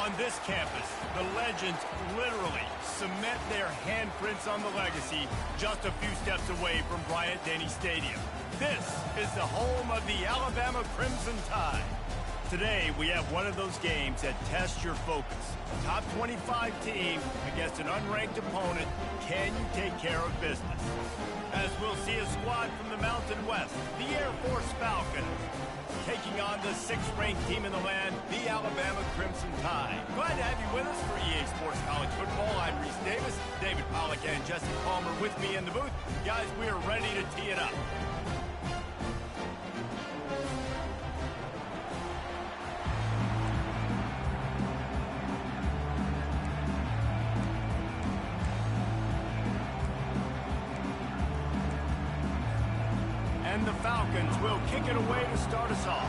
On this campus, the legends literally cement their handprints on the legacy just a few steps away from Bryant-Denny Stadium. This is the home of the Alabama Crimson Tide. Today, we have one of those games that tests your focus. Top 25 team against an unranked opponent. Can you take care of business? As we'll see a squad from the Mountain West, the Air Force Falcons, taking on the 6th-ranked team in the land, the Alabama Crimson Tide. Glad to have you with us for EA Sports College Football. I'm Reese Davis, David Pollack, and Jesse Palmer with me in the booth. Guys, we are ready to tee it up. And the Falcons will kick it away to start us off.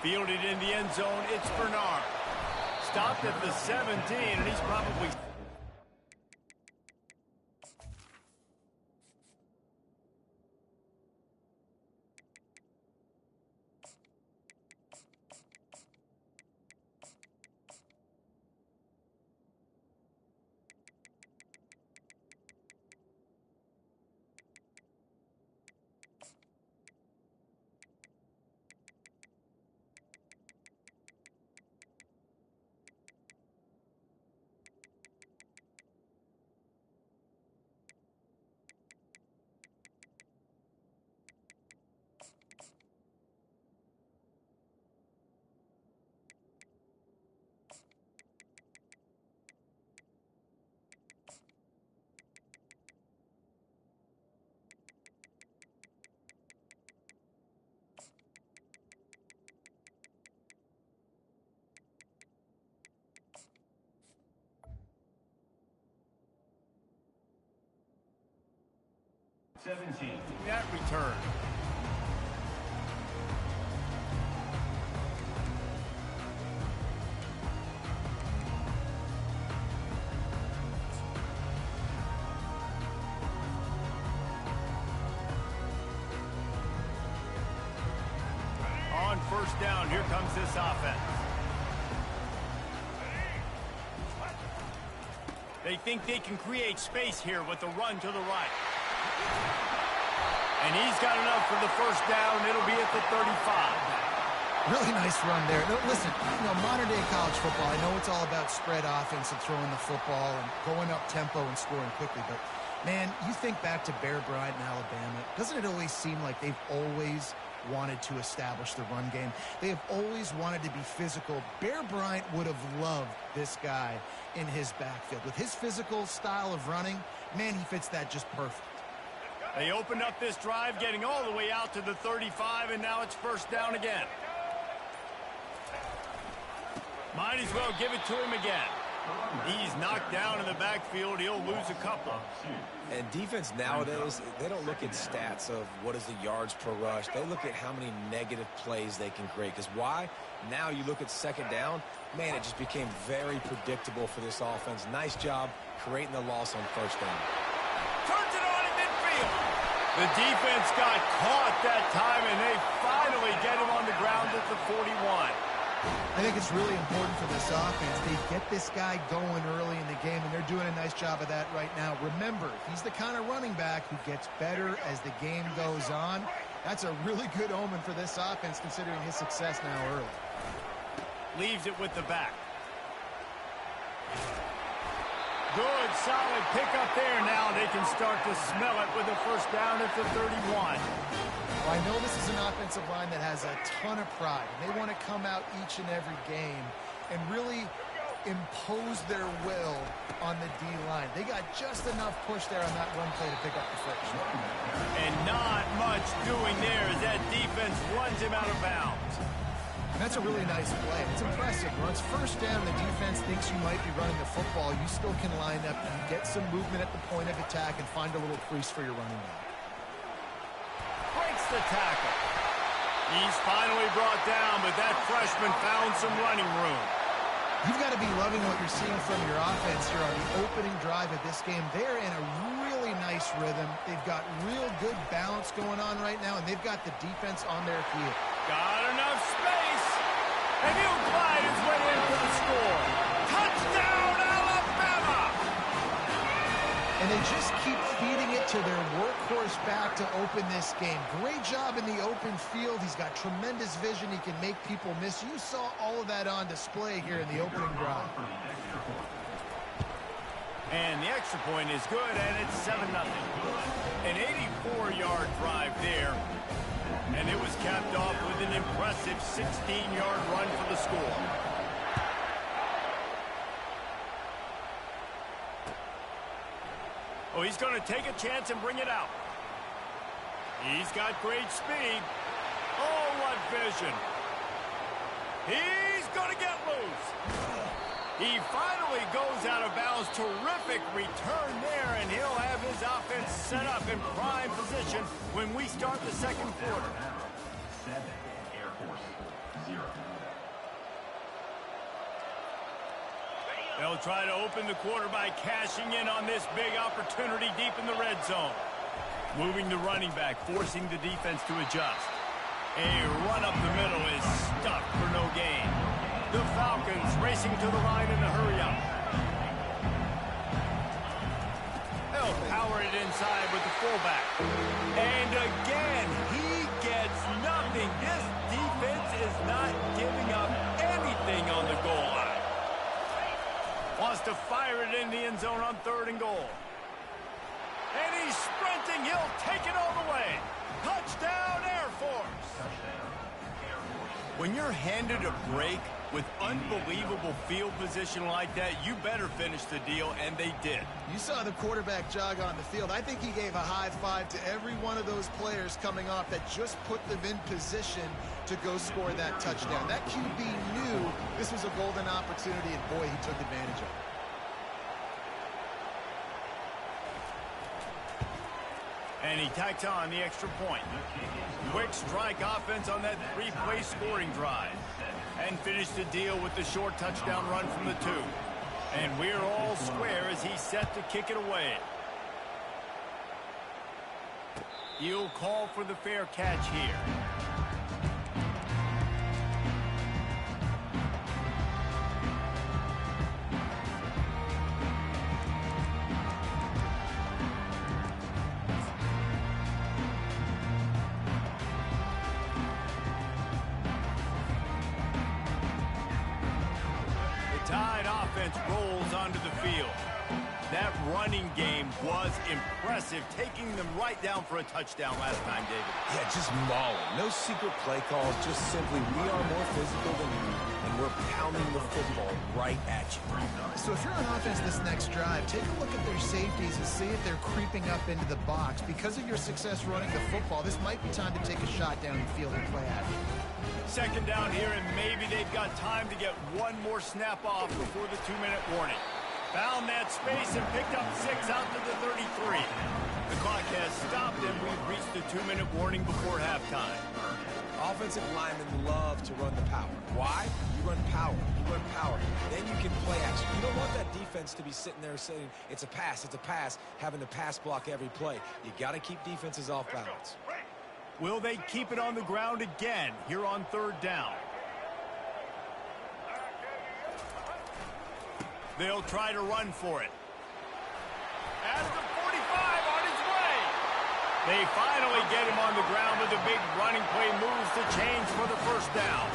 Fielded in the end zone, it's Bernard. Stopped at the 17, and he's probably... That return. this offense. They think they can create space here with the run to the right. And he's got enough for the first down. It'll be at the 35. Really nice run there. No, listen, modern-day college football, I know it's all about spread offense and throwing the football and going up tempo and scoring quickly, but, man, you think back to Bear Bryant in Alabama, doesn't it always seem like they've always wanted to establish the run game? They have always wanted to be physical. Bear Bryant would have loved this guy in his backfield. With his physical style of running, man, he fits that just perfect. They opened up this drive, getting all the way out to the 35, and now it's first down again. Might as well give it to him again. He's knocked down in the backfield. He'll lose a couple. And defense nowadays, they don't look at stats of what is the yards per rush. They look at how many negative plays they can create. Because why? Now you look at second down, man, it just became very predictable for this offense. Nice job creating the loss on first down. Turns it on in midfield. The defense got caught that time, and they finally get him on the ground at the 41. I think it's really important for this offense. They get this guy going early in the game, and they're doing a nice job of that right now. Remember, he's the kind of running back who gets better as the game goes on. That's a really good omen for this offense, considering his success now early. Leaves it with the back. Good, solid pickup there. Now they can start to smell it with a first down at the 31. Well, I know this is an offensive line that has a ton of pride. They want to come out each and every game and really impose their will on the D-line. They got just enough push there on that run play to pick up the first. And not much doing there as that defense runs him out of bounds. And that's a really nice play. It's impressive. Once first down, the defense thinks you might be running the football. You still can line up and get some movement at the point of attack and find a little crease for your running back. Breaks the tackle. He's finally brought down, but that freshman found some running room. You've got to be loving what you're seeing from your offense here on the opening drive of this game. They're in a really nice rhythm. They've got real good balance going on right now, and they've got the defense on their heel. Got enough space, and he'll glide his way in for the score. Touchdown, Alabama! And they just keep feeding it to their workhorse back to open this game. Great job in the open field. He's got tremendous vision. He can make people miss. You saw all of that on display here in the opening drive. And the extra point is good, and it's 7-0. An 84-yard drive there. And it was capped off with an impressive 16-yard run for the score. Oh, he's going to take a chance and bring it out. He's got great speed. Oh, what vision. He's going to get loose. He finally goes out of bounds. Terrific return there, and he'll have his offense set up in prime position when we start the second quarter. 7, Air Force 0. They'll try to open the quarter by cashing in on this big opportunity deep in the red zone. Moving the running back, forcing the defense to adjust. A run up the middle is stuffed for no gain. The Falcons racing to the line in a hurry-up. They'll power it inside with the fullback. And again, he gets nothing. This defense is not giving up anything on the goal line. Wants to fire it in the end zone on 3rd and goal. And he's sprinting. He'll take it all the way. Touchdown, Air Force. When you're handed a break with unbelievable field position like that, you better finish the deal, and they did. You saw the quarterback jog on the field. I think he gave a high five to every one of those players coming off that just put them in position to go score that touchdown. That QB knew this was a golden opportunity, and boy, he took advantage of it. And he tacks on the extra point. Quick strike offense on that 3-play scoring drive. And finished the deal with the short touchdown run from the 2. And we're all square as he's set to kick it away. He'll call for the fair catch here. Tide offense rolls onto the field. That running game was impressive, taking them right down for a touchdown last time, David. Yeah, just mauling. No secret play calls, just simply we are more physical than you, and we're pounding the football right at you. So if you're on offense this next drive, take a look at their safeties and see if they're creeping up into the box. Because of your success running the football, this might be time to take a shot down the field and play action. Second down here, and maybe they've got time to get one more snap off before the 2-minute warning. Found that space and picked up 6 out to the 33. The clock has stopped, and we've reached the 2-minute warning before halftime. Offensive linemen love to run the power. Why? You run power. You run power. Then you can play action. You don't want that defense to be sitting there saying, it's a pass, having to pass block every play. You got to keep defenses off balance. Will they keep it on the ground again here on 3rd down? They'll try to run for it. At the 45 on his way. They finally get him on the ground with a big running play moves to change for the 1st down.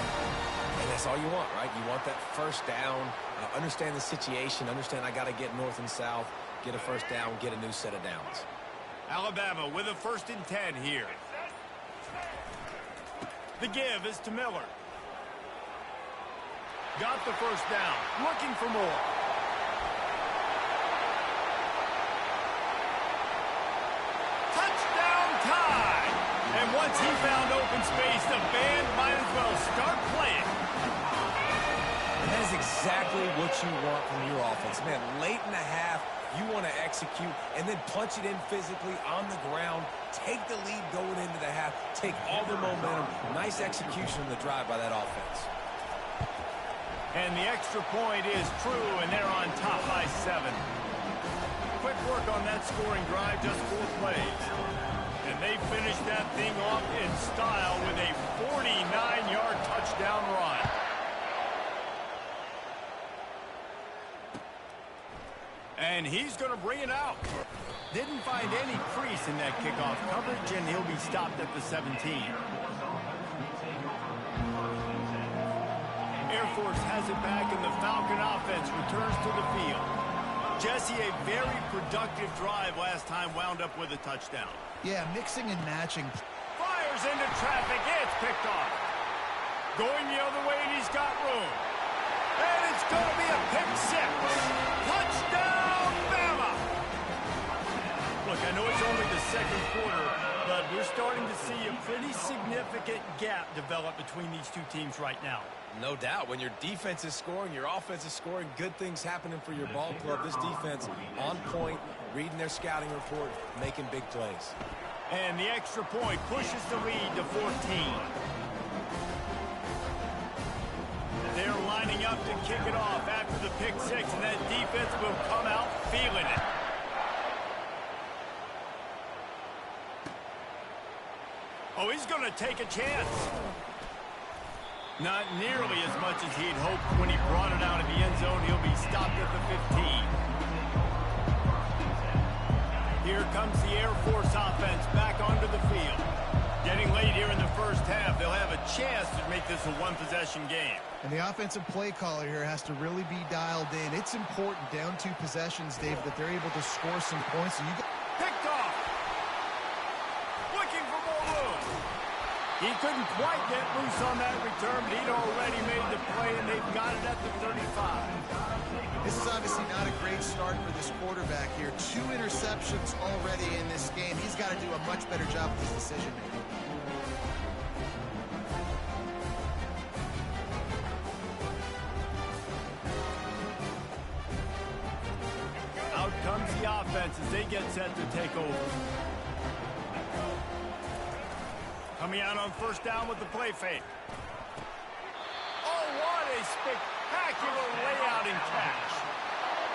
And that's all you want, right? You want that 1st down, understand the situation, understand I got to get north and south, get a 1st down, get a new set of downs. Alabama with a 1st and 10 here. The give is to Miller. Got the 1st down, looking for more. And once he found open space, the band might as well start playing. And that is exactly what you want from your offense. Man, late in the half, you want to execute and then punch it in physically on the ground, take the lead going into the half, take all the momentum. Nice execution on the drive by that offense. And the extra point is true, and they're on top by 7. Quick work on that scoring drive, just 4 plays. And they finish that thing off in style with a 49-yard touchdown run. And he's going to bring it out. Didn't find any crease in that kickoff coverage, and he'll be stopped at the 17. Air Force has it back, and the Falcon offense returns to the field. Jesse, a very productive drive last time, wound up with a touchdown. Yeah, mixing and matching. Fires into traffic. It's picked off. Going the other way, and he's got room. And it's going to be a pick 6. Touchdown, Bama! Look, I know it's only the 2nd quarter, but we're starting to see a pretty significant gap develop between these two teams right now. No doubt. When your defense is scoring, your offense is scoring, good things happening for your ball club. This defense on point, reading their scouting report, making big plays. And the extra point pushes the lead to 14. They're lining up to kick it off after the pick 6, and that defense will come out feeling it. Oh, he's going to take a chance. Not nearly as much as he'd hoped when he brought it out of the end zone. He'll be stopped at the 15. Here comes the Air Force offense back onto the field. Getting late here in the 1st half, they'll have a chance to make this a one-possession game. And the offensive play caller here has to really be dialed in. It's important down 2 possessions, Dave, that they're able to score some points. So you picked off. Looking for more room. He couldn't quite get loose on that return, but he'd already made the play, and they've got it at the 35. This is obviously not a great start for this quarterback here. 2 interceptions already in this game. He's got to do a much better job with his decision-making. Out comes the offense as they get set to take over. Coming out on 1st down with the play fake. Oh, what a spectacular layout and catch.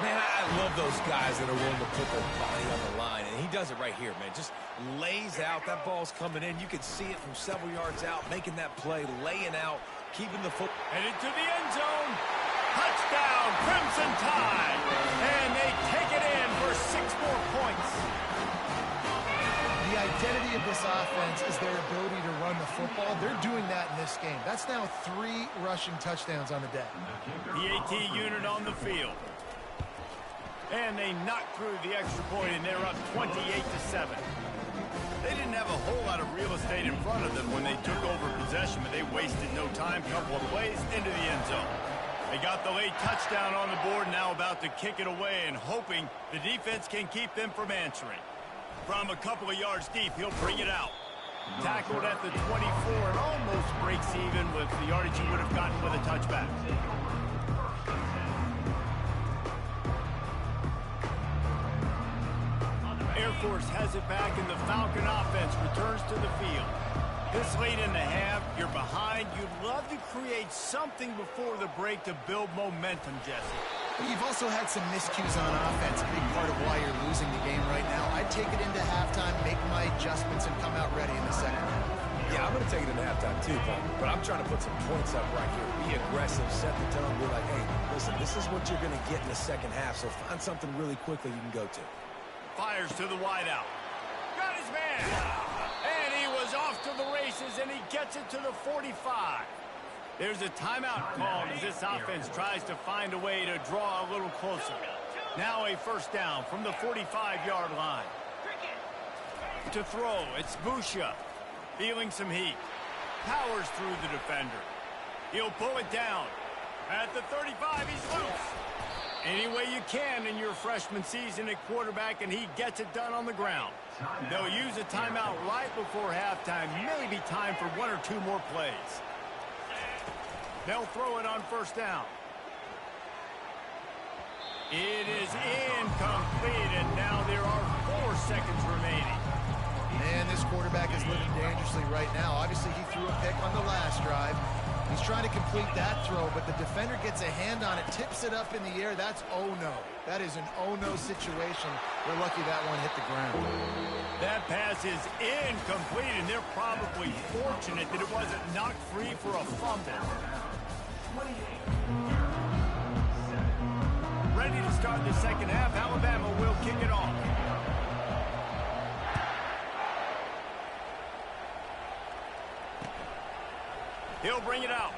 Man, I love those guys that are willing to put their body on the line, and he does it right here, man. Just lays out. That ball's coming in. You can see it from several yards out, making that play, laying out, keeping the foot. And into the end zone. Touchdown, Crimson Tide. And they take it in for 6 more points. The identity of this offense is their ability to run the football. They're doing that in this game. That's now 3 rushing touchdowns on the day. The AT unit on the field. And they knocked through the extra point, and they're up 28-7. They didn't have a whole lot of real estate in front of them when they took over possession, but they wasted no time. Couple of plays into the end zone. They got the late touchdown on the board, now about to kick it away and hoping the defense can keep them from answering. From a couple of yards deep, he'll bring it out. Tackled at the 24 and almost breaks even with the yardage he would have gotten with a touchback. Air Force has it back, and the Falcon offense returns to the field. This late in the half, you're behind. You'd love to create something before the break to build momentum, Jesse. You've also had some miscues on offense, a big part of why you're losing the game right now. I'd take it into halftime, make my adjustments, and come out ready in the second half. Yeah, I'm going to take it into halftime too, Paul. But I'm trying to put some points up right here. Be aggressive, set the tone, be like, hey, listen, this is what you're going to get in the second half, so find something really quickly you can go to. Fires to the wideout. Got his man. And he was off to the races, and he gets it to the 45. There's a timeout called as this offense tries to find a way to draw a little closer. Now a first down from the 45-yard line. To throw, it's Busha. Feeling some heat. Powers through the defender. He'll pull it down. At the 35, he's loose. Any way you can in your freshman season at quarterback, and he gets it done on the ground. They'll use a timeout right before halftime. Maybe time for 1 or 2 more plays. They'll throw it on first down. It is incomplete, and now there are 4 seconds remaining. Man, this quarterback is living dangerously right now. Obviously, he threw a pick on the last drive. He's trying to complete that throw, but the defender gets a hand on it, tips it up in the air. That's oh-no. That is an oh-no situation. We're lucky that one hit the ground. That pass is incomplete, and they're probably fortunate that it wasn't knocked free for a fumble. Ready to start the second half. Alabama will kick it off. He'll bring it out.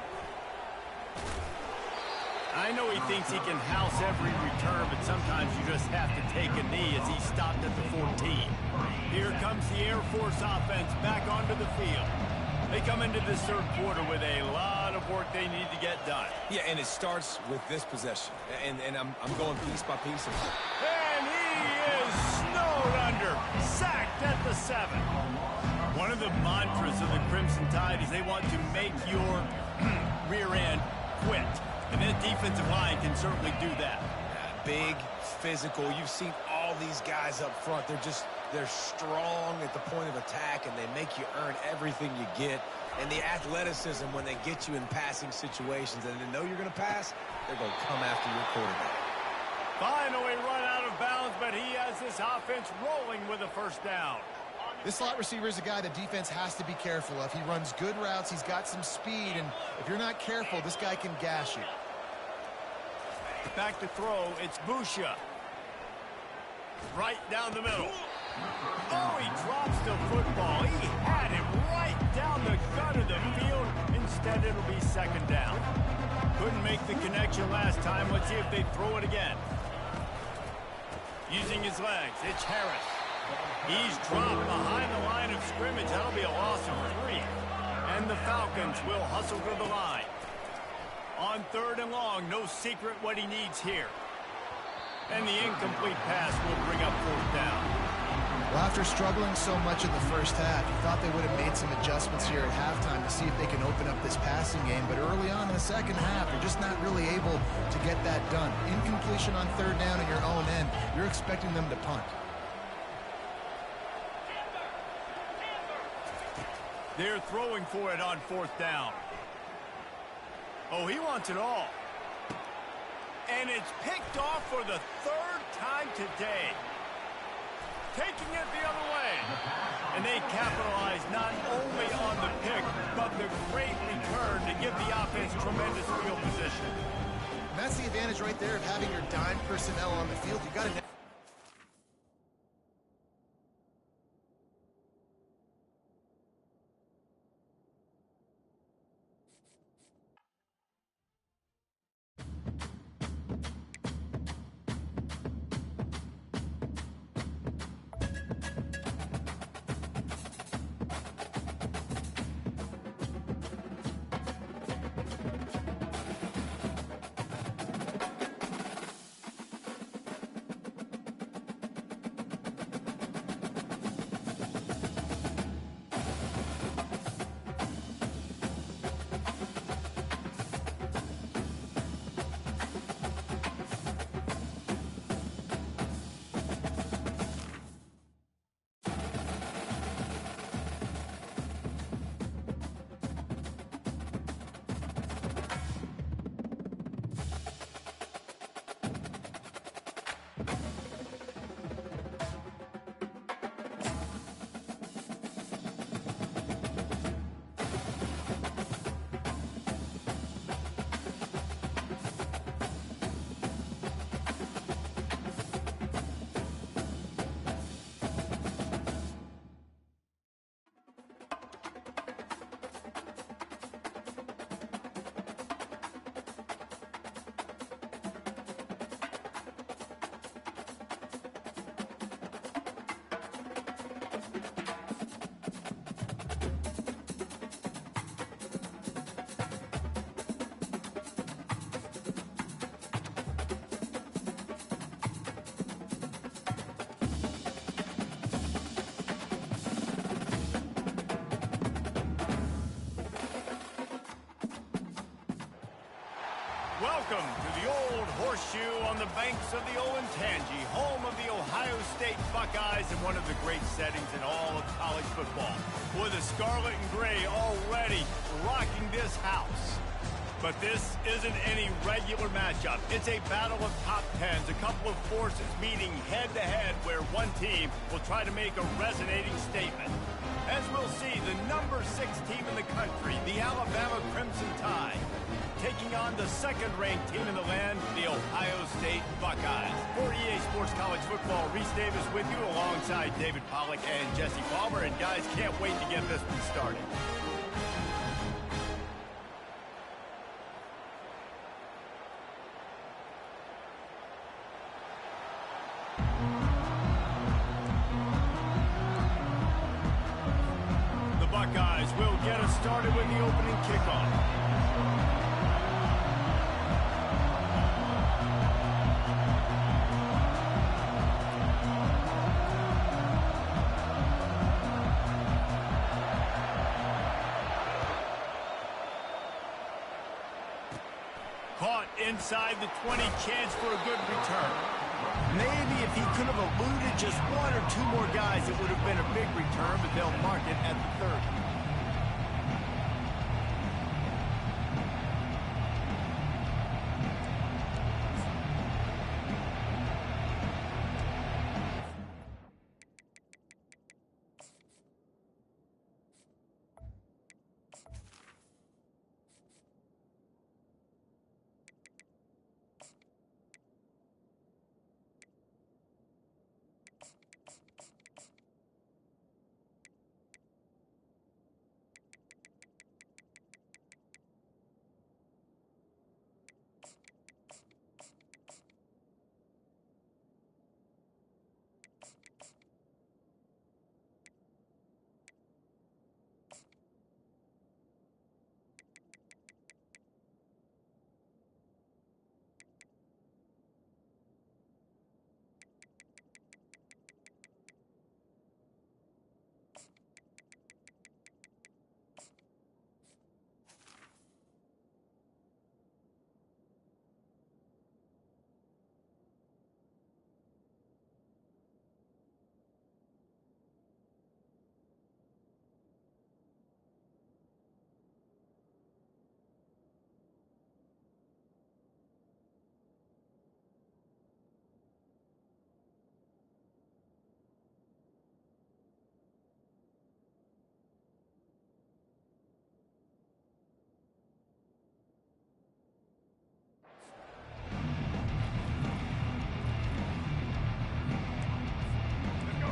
I know he thinks he can house every return, but sometimes you just have to take a knee as he stopped at the 14. Here comes the Air Force offense back onto the field. They come into this third quarter with a lot of work they need to get done. Yeah, and it starts with this possession. And I'm going piece by piece. And he is snowed under, sacked at the 7. One of the mantras of the Crimson Tide is they want to make your rear end quit. And that defensive line can certainly do that. Big, physical. You've seen all these guys up front. They're strong at the point of attack, and they make you earn everything you get. And the athleticism when they get you in passing situations and they know you're going to pass, they're going to come after your quarterback. Finally run out of bounds, but he has this offense rolling with a first down. This slot receiver is a guy the defense has to be careful of. He runs good routes. He's got some speed, and if you're not careful, this guy can gash you. Back to throw, it's Busha. Right down the middle. Oh, he drops the football. He had it right down the gut of the field. Instead, it'll be second down. Couldn't make the connection last time. Let's see if they throw it again. Using his legs, it's Harris. He's dropped behind the line of scrimmage. That'll be a loss of 3. And the Falcons will hustle to the line. On third and long, no secret what he needs here. And the incomplete pass will bring up fourth down. Well, after struggling so much in the first half, you thought they would have made some adjustments here at halftime to see if they can open up this passing game. But early on in the second half, they're just not really able to get that done. Incompletion on third down in your own end, you're expecting them to punt. They're throwing for it on fourth down. Oh, he wants it all. And it's picked off for the 3rd time today. Taking it the other way. And they capitalize not only on the pick, but the great return to give the offense tremendous field position. And that's the advantage right there of having your dime personnel on the field. You got to Welcome to the Old Horseshoe on the banks of the Olentangy, home of the Ohio State Buckeyes and one of the great settings in all of college football. With the scarlet and gray already rocking this house. But this isn't any regular matchup. It's a battle of top tens, a couple of forces meeting head-to-head where one team will try to make a resonating statement. As we'll see, the number 6 team in the country, the Alabama Crimson Tide, taking on the second-ranked team in the land, the Ohio State Buckeyes. For EA Sports College Football, Reese Davis with you alongside David Pollack and Jesse Palmer. And guys, can't wait to get this one started. The Buckeyes will get us started with the opening kickoff. Caught inside the 20, chance for a good return. Maybe if he could have eluded just one or two more guys, it would have been a big return, but they'll mark it at the 30.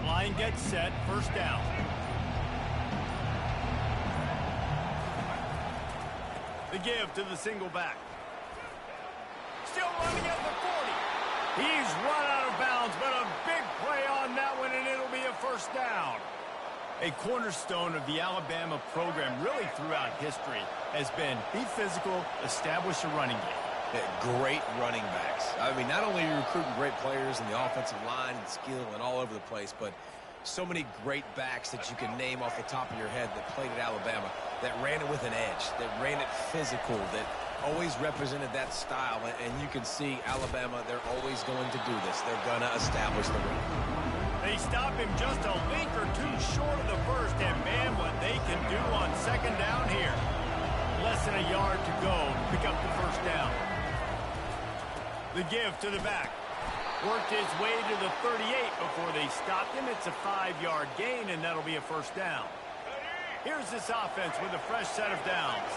Line gets set, first down. The give to the single back. Still running at the 40. He's run out of bounds, but a big play on that one, and it'll be a first down. A cornerstone of the Alabama program really throughout history has been be physical, establish a running game. Great running backs. I mean, not only are you recruiting great players in the offensive line and skill and all over the place, but so many great backs that you can name off the top of your head that played at Alabama, that ran it with an edge, that ran it physical, that always represented that style. And you can see Alabama, they're always going to do this. They're going to establish the run. They stop him just a link or two short of the first, and man, what they can do on second down here. Less than a yard to go to pick up the first down. The give to the back. Worked his way to the 38 before they stopped him. It's a 5-yard gain, and that'll be a first down. Here's this offense with a fresh set of downs.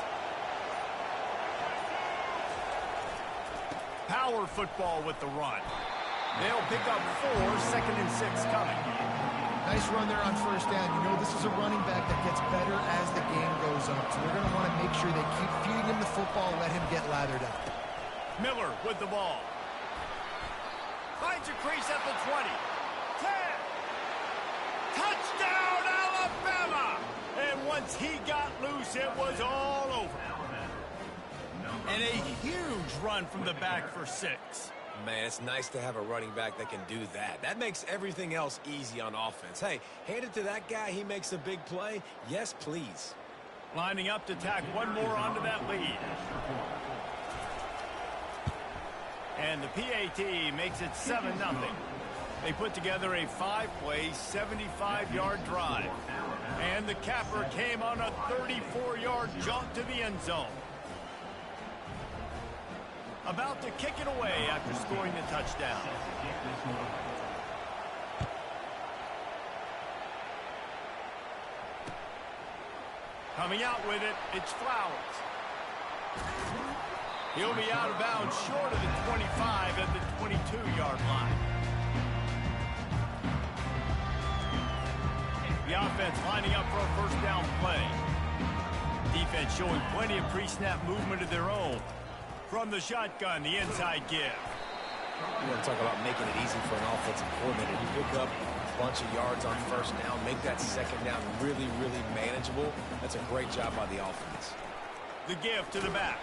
Power football with the run. They'll pick up 4, second and 6 coming. Nice run there on first down. You know this is a running back that gets better as the game goes on. So they're going to want to make sure they keep feeding him the football, let him get lathered up. Miller with the ball. Finds a crease at the 20. 10. Touchdown, Alabama! And once he got loose, it was all over. And a huge run from the back for 6. Man, it's nice to have a running back that can do that. That makes everything else easy on offense. Hey, hand it to that guy. He makes a big play. Yes, please. Lining up to tack one more onto that lead. And the PAT makes it 7-0. They put together a 5-play, 75-yard drive. And the capper came on a 34-yard jump to the end zone. About to kick it away after scoring the touchdown. Coming out with it, it's Flowers. He'll be out of bounds short of the 25 at the 22-yard line. The offense lining up for a first down play. Defense showing plenty of pre-snap movement of their own. From the shotgun, the inside give. You want to talk about making it easy for an offensive coordinator. You pick up a bunch of yards on first down, make that second down really, really manageable. That's a great job by the offense. The give to the back.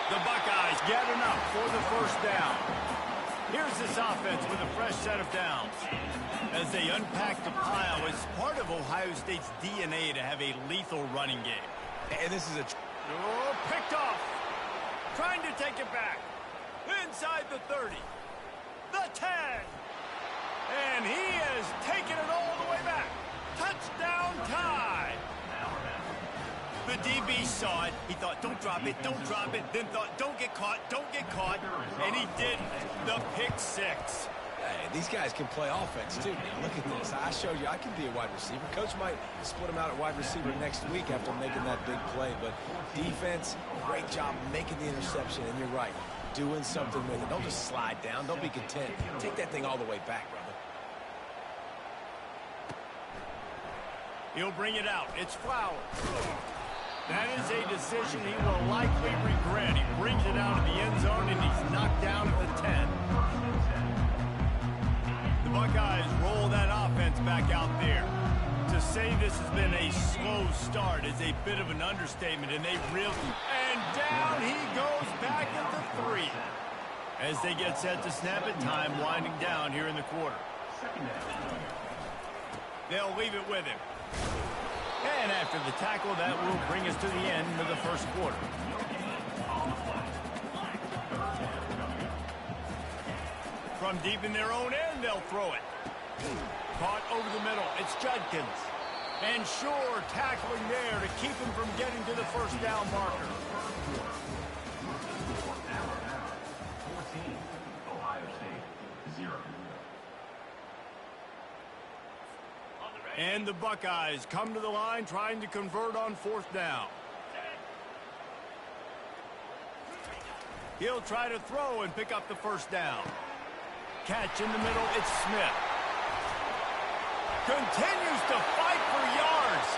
The Buckeyes get enough for the first down. Here's this offense with a fresh set of downs. As they unpack the pile, it's part of Ohio State's DNA to have a lethal running game. And this is a... Oh, picked off. Trying to take it back. Inside the 30. The 10. And he has taken it all the way back. Touchdown tie. The DB saw it. He thought, don't drop it, don't drop it. Then thought, don't get caught, don't get caught. And he didn't. The pick six. Hey, these guys can play offense, too. Now, look at this. I showed you I can be a wide receiver. Coach might split him out at wide receiver next week after making that big play. But defense, great job making the interception. And you're right, doing something with it. Don't just slide down. Don't be content. Take that thing all the way back, brother. He'll bring it out. It's Flowers. That is a decision he will likely regret. He brings it out of the end zone, and he's knocked down at the 10. The Buckeyes roll that offense back out there. To say this has been a slow start is a bit of an understatement, and they really... And down he goes back at the 3. As they get set to snap it, time winding down here in the quarter. They'll leave it with him. And after the tackle, that will bring us to the end of the first quarter. From deep in their own end, they'll throw it. Caught over the middle. It's Judkins. And Shore tackling there to keep him from getting to the first down marker. 14, Ohio State, 0. And the Buckeyes come to the line trying to convert on fourth down. He'll try to throw and pick up the first down. Catch in the middle, it's Smith. Continues to fight for yards.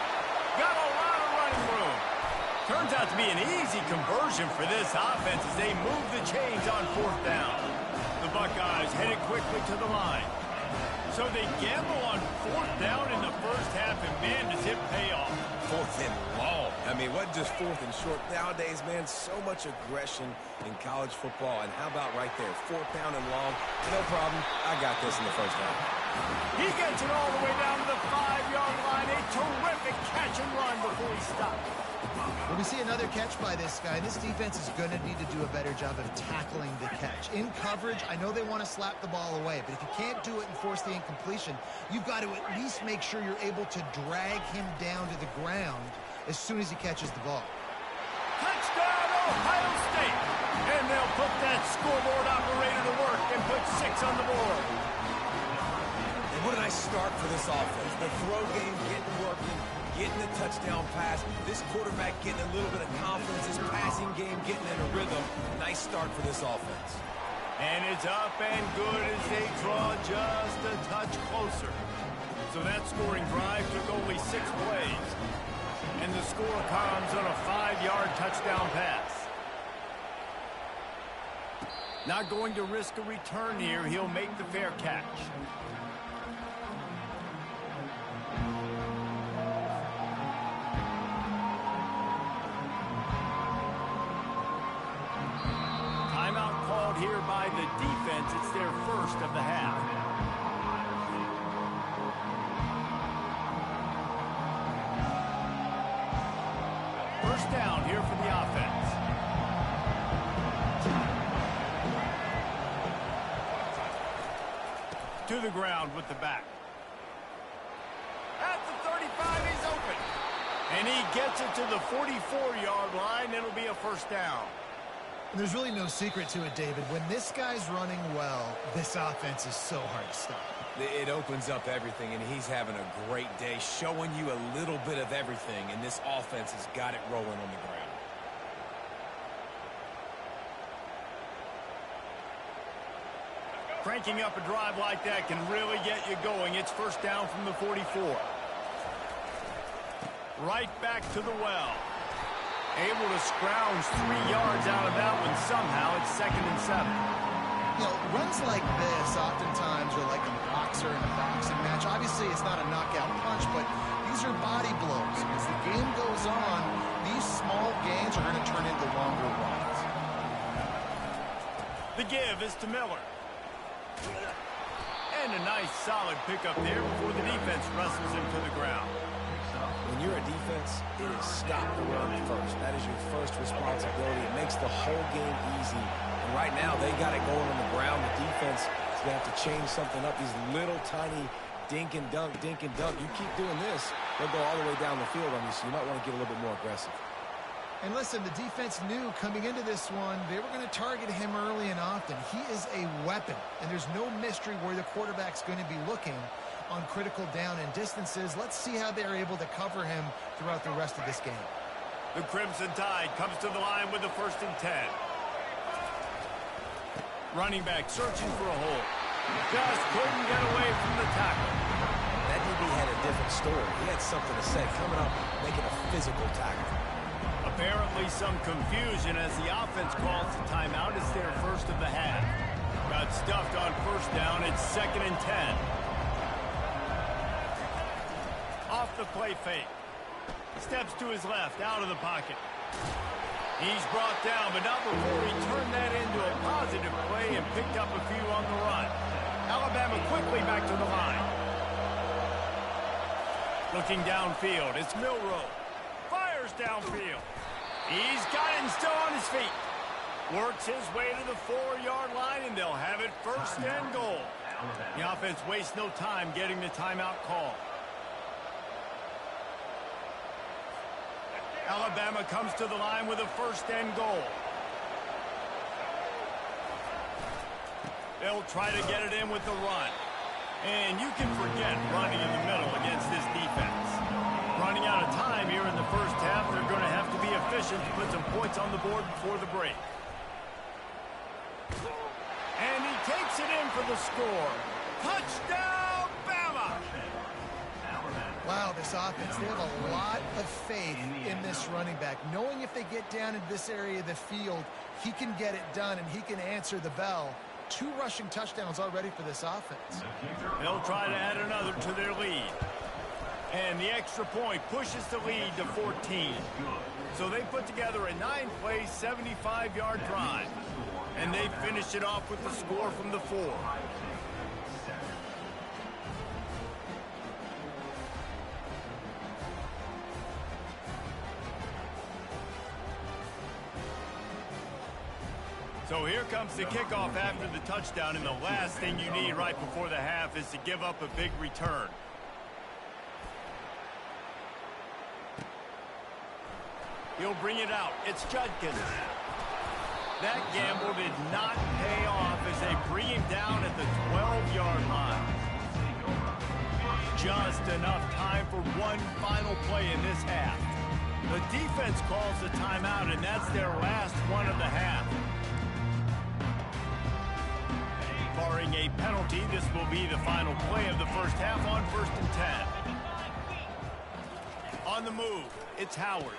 Got a lot of running room. Turns out to be an easy conversion for this offense as they move the chains on fourth down. The Buckeyes headed quickly to the line. So they gamble on fourth down in the first half, and man, does it pay off. Fourth and long. I mean, what just fourth and short? Nowadays, man, so much aggression in college football. And how about right there, fourth down and long? No problem. I got this in the first half. He gets it all the way down to the 5-yard line. A terrific catch and run before he stopped. Well, we see another catch by this guy. This defense is going to need to do a better job of tackling the catch. In coverage, I know they want to slap the ball away, but if you can't do it and force the incompletion, you've got to at least make sure you're able to drag him down to the ground as soon as he catches the ball. Touchdown, Ohio State! And they'll put that scoreboard operator to work and put 6 on the board. And what a nice start for this offense. The throw game getting working, getting the touchdown pass. This quarterback getting a little bit of confidence. His passing game getting in a rhythm. Nice start for this offense. And it's up and good as they draw just a touch closer. So that scoring drive took only 6 plays. And the score comes on a 5-yard touchdown pass. Not going to risk a return here. He'll make the fair catch. Timeout called here by the defense. It's their first of the half. First down here for the offense. To the ground with the back. At the 35, he's open. And he gets it to the 44-yard line. It'll be a first down. And there's really no secret to it, David. When this guy's running well, this offense is so hard to stop. It opens up everything, and he's having a great day, showing you a little bit of everything, and this offense has got it rolling on the ground. Cranking up a drive like that can really get you going. It's first down from the 44. Right back to the well. Able to scrounge 3 yards out of that one somehow. It's 2nd and 7. You know, runs like this oftentimes are like a boxer in a boxing match. Obviously, it's not a knockout punch, but these are body blows. As the game goes on, these small gains are going to turn into longer runs. The give is to Miller. And a nice solid pickup there before the defense wrestles him to the ground. When you're a defense, it is stop the run first. That is your first responsibility. It makes the whole game easy. And right now, they got it going on the ground. The defense is going to have to change something up. These little tiny dink and dunk, dink and dunk. You keep doing this, they'll go all the way down the field on you, so you might want to get a little bit more aggressive. And listen, the defense knew coming into this one, they were going to target him early and often. He is a weapon, and there's no mystery where the quarterback's going to be looking on critical down and distances. Let's see how they're able to cover him throughout the rest of this game. The Crimson Tide comes to the line with the 1st and 10. Running back searching for a hole. Just couldn't get away from the tackle. That DB had a different story. He had something to say, coming up, making a physical tackle. Apparently some confusion as the offense calls the timeout. It's their first of the half. Got stuffed on first down. It's 2nd and 10. Off the play fake. Steps to his left, out of the pocket. He's brought down, but not before he turned that into a positive play and picked up a few on the run. Alabama quickly back to the line. Looking downfield, it's Milroe. Fires downfield. He's got it and still on his feet. Works his way to the 4-yard line, and they'll have it 1st and goal. The offense wastes no time getting the timeout call. Alabama comes to the line with a 1st and goal. They'll try to get it in with the run. And you can forget running in the middle against this defense. Running out of time here in the first half, they're going to have to be efficient to put some points on the board before the break. And he takes it in for the score. Touchdown, Bama! Wow, this offense, they have a lot of faith in this running back. Knowing if they get down into this area of the field, he can get it done and he can answer the bell. 2 rushing touchdowns already for this offense. They'll try to add another to their lead. And the extra point pushes the lead to 14. So they put together a 9-play, 75-yard drive. And they finish it off with the score from the 4. So here comes the kickoff after the touchdown, and the last thing you need right before the half is to give up a big return. He'll bring it out. It's Judkins. That gamble did not pay off as they bring him down at the 12-yard line. Just enough time for one final play in this half. The defense calls the timeout, and that's their last one of the half. Barring a penalty, this will be the final play of the first half on 1st and 10. On the move, it's Howard.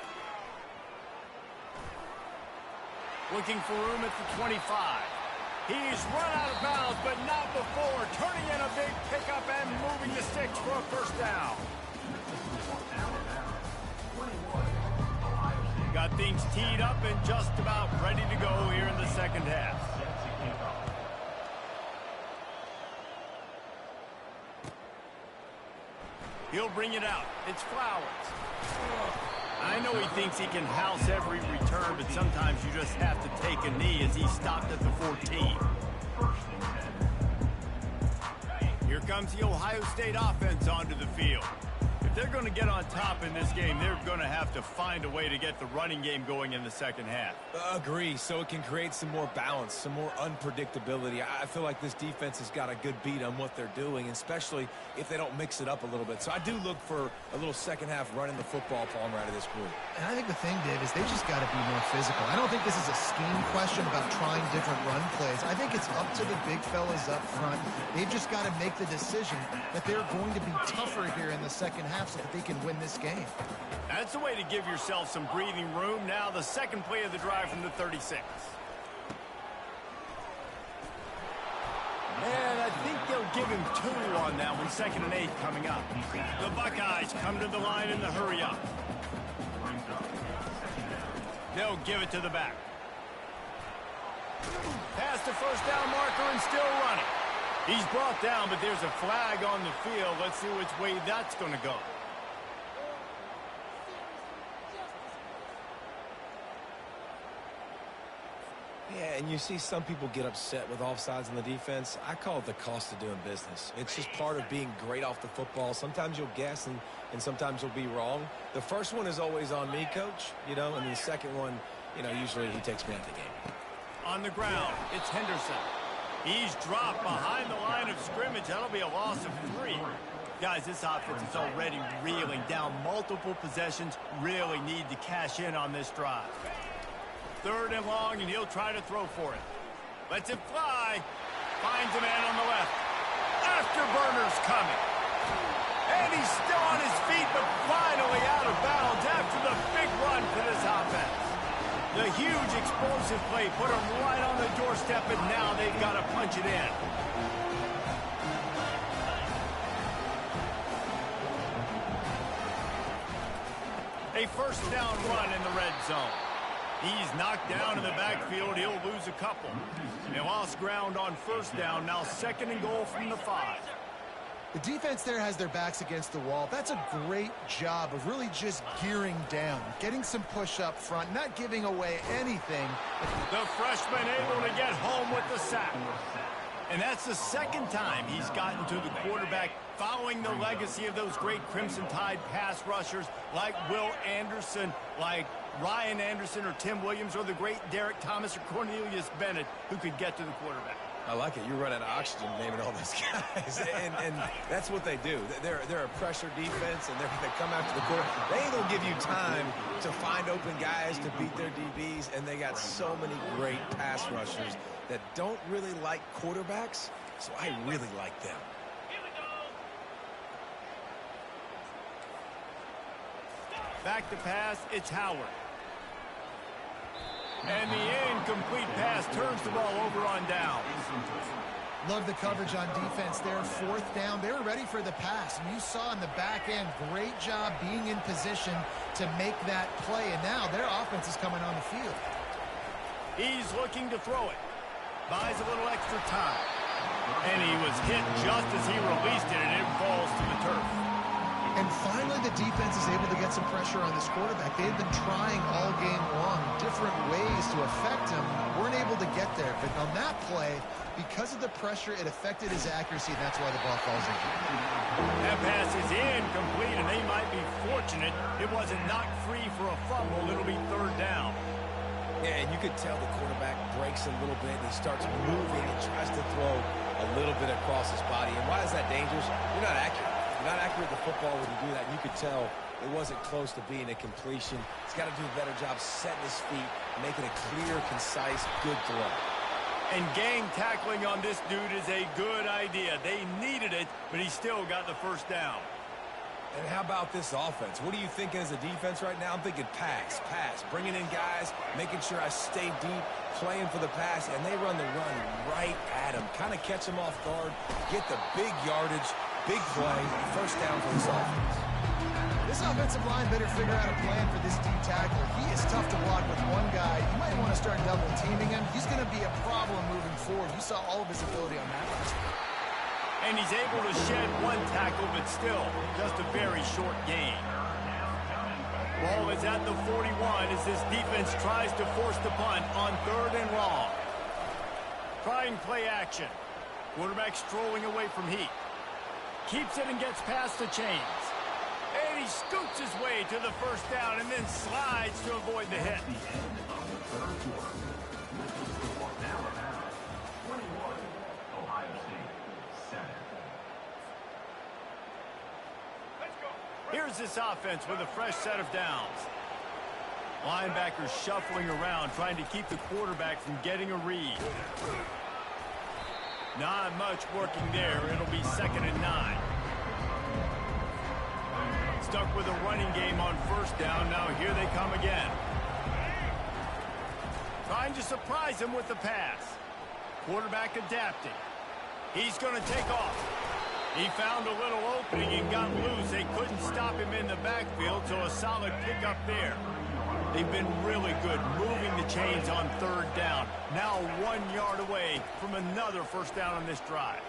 Looking for room at the 25. He's run out of bounds, but not before. Turning in a big pickup and moving the sticks for a first down. Got things teed up and just about ready to go here in the second half. He'll bring it out. It's Flowers. I know he thinks he can house every return, but sometimes you just have to take a knee as he stopped at the 14. comes the Ohio State offense onto the field. If they're going to get on top in this game, they're going to have to find a way to get the running game going in the second half. Agree, so it can create some more balance, some more unpredictability. I feel like this defense has got a good beat on what they're doing, especially if they don't mix it up a little bit. So I do look for a little second half running the football Palmer out of this group. And I think the thing, Dave, is they just got to be more physical. I don't think this is a scheme question about trying different run plays. I think it's up to the big fellas up front. They've just got to make the decision that they're going to be tougher here in the second half so that they can win this game. That's a way to give yourself some breathing room. Now the second play of the drive from the 36. And I think they'll give him 2 on that one. 2nd and 8 coming up. The Buckeyes come to the line in the hurry up. They'll give it to the back. Past the first down marker and still running. He's brought down, but there's a flag on the field. Let's see which way that's going to go. Yeah, and you see some people get upset with offsides on the defense. I call it the cost of doing business. It's just part of being great off the football. Sometimes you'll guess and sometimes you'll be wrong. The first one is always on me, Coach, and the second one, usually he takes me out of the game. On the ground, it's Henderson. He's dropped behind the line of scrimmage. That'll be a loss of 3. Guys, this offense is already reeling down multiple possessions. Really need to cash in on this drive. 3rd and long, and he'll try to throw for it. Lets it fly. Finds a man on the left. Afterburner's coming. And he's still on his feet, but finally out of bounds after the big run for this offense. The huge explosive play put him right on the doorstep, and now they've got to punch it in. A first down run in the red zone. He's knocked down in the backfield. He'll lose a couple. They lost ground on first down. Now 2nd and goal from the 5. The defense there has their backs against the wall. That's a great job of really just gearing down, getting some push up front, not giving away anything. The freshman able to get home with the sack. And that's the 2nd time he's gotten to the quarterback, following the legacy of those great Crimson Tide pass rushers like Will Anderson, like Ryan Anderson or Tim Williams, or the great Derek Thomas or Cornelius Bennett, who could get to the quarterback. I like it. You're running oxygen naming all these guys. and that's what they do. They're a pressure defense, and they come after the quarterback. They ain't going to give you time to find open guys to beat their DBs, and they got so many great pass rushers that don't really like quarterbacks, so I really like them. Back to pass, it's Howard. And the incomplete pass turns the ball over on down. Love the coverage on defense there. 4th down. They were ready for the pass. And you saw in the back end, great job being in position to make that play. And now their offense is coming on the field. He's looking to throw it. Buys a little extra time. And he was hit just as he released it, and it falls to the turf. And finally, the defense is able to get some pressure on this quarterback. They had been trying all game long, different ways to affect him. Weren't able to get there. But on that play, because of the pressure, it affected his accuracy, and that's why the ball falls in. That pass is incomplete, and they might be fortunate it wasn't knocked free for a fumble. It'll be 3rd down. Yeah, and you could tell the quarterback breaks a little bit, and he starts moving and tries to throw a little bit across his body. And why is that dangerous? You're not accurate. Not accurate with the football when you do that. You could tell it wasn't close to being a completion. He's got to do a better job setting his feet, making a clear, concise, good throw. And gang tackling on this dude is a good idea. They needed it, but he still got the first down. And how about this offense? What are you thinking as a defense right now? I'm thinking pass, bringing in guys, making sure I stay deep, playing for the pass, and they run the run right at him. Kind of catch him off guard, get the big yardage, big play, first down for this offense. This offensive line better figure out a plan for this D tackle. He is tough to block with one guy. You might want to start double teaming him. He's going to be a problem moving forward. You saw all of his ability on that last one. And he's able to shed one tackle, but still just a very short gain. Ball is at the 41 as this defense tries to force the punt on 3rd and long. Trying play action. Quarterback strolling away from heat. Keeps it and gets past the chains. And he scoots his way to the first down and then slides to avoid the hit. The end of the third quarter. This is for Alabama, 21, Ohio State, 7. Here's this offense with a fresh set of downs. Linebackers shuffling around, trying to keep the quarterback from getting a read. Not much working there. It'll be 2nd and 9. Stuck with a running game on first down. Now here they come again. Trying to surprise him with the pass. Quarterback adapting. He's going to take off. He found a little opening and got loose. They couldn't stop him in the backfield, so a solid pickup there. They've been really good moving the chains on 3rd down. Now 1 yard away from another first down on this drive.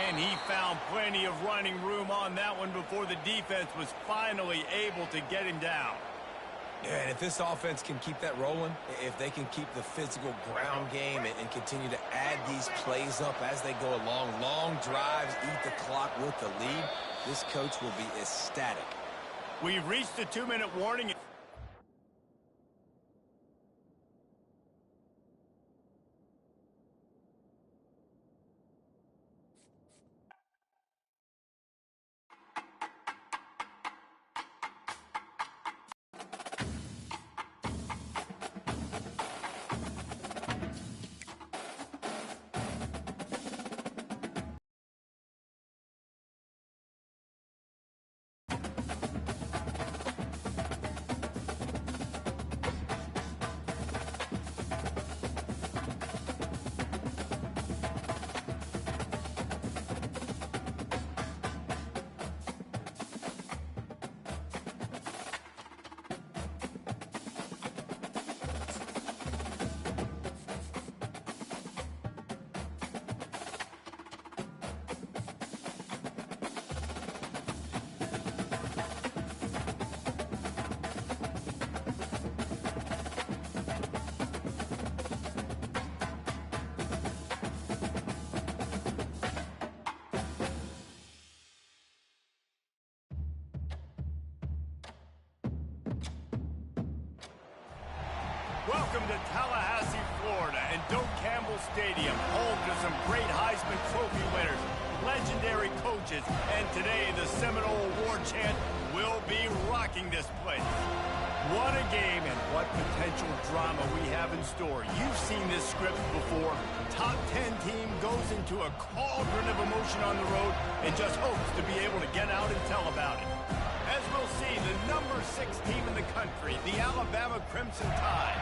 And he found plenty of running room on that one before the defense was finally able to get him down. Yeah, and if this offense can keep that rolling, if they can keep the physical ground game and continue to add these plays up as they go along, long drives, eat the clock with the lead, this coach will be ecstatic. We've reached the 2-minute warning. Welcome to Tallahassee, Florida, and Doak Campbell Stadium, home to some great Heisman Trophy winners, legendary coaches, and today the Seminole Award chant will be rocking this place. What a game and what potential drama we have in store. You've seen this script before. Top 10 team goes into a cauldron of emotion on the road and just hopes to be able to get out and tell about it. As we'll see, the number 6 team in the country, the Alabama Crimson Tide,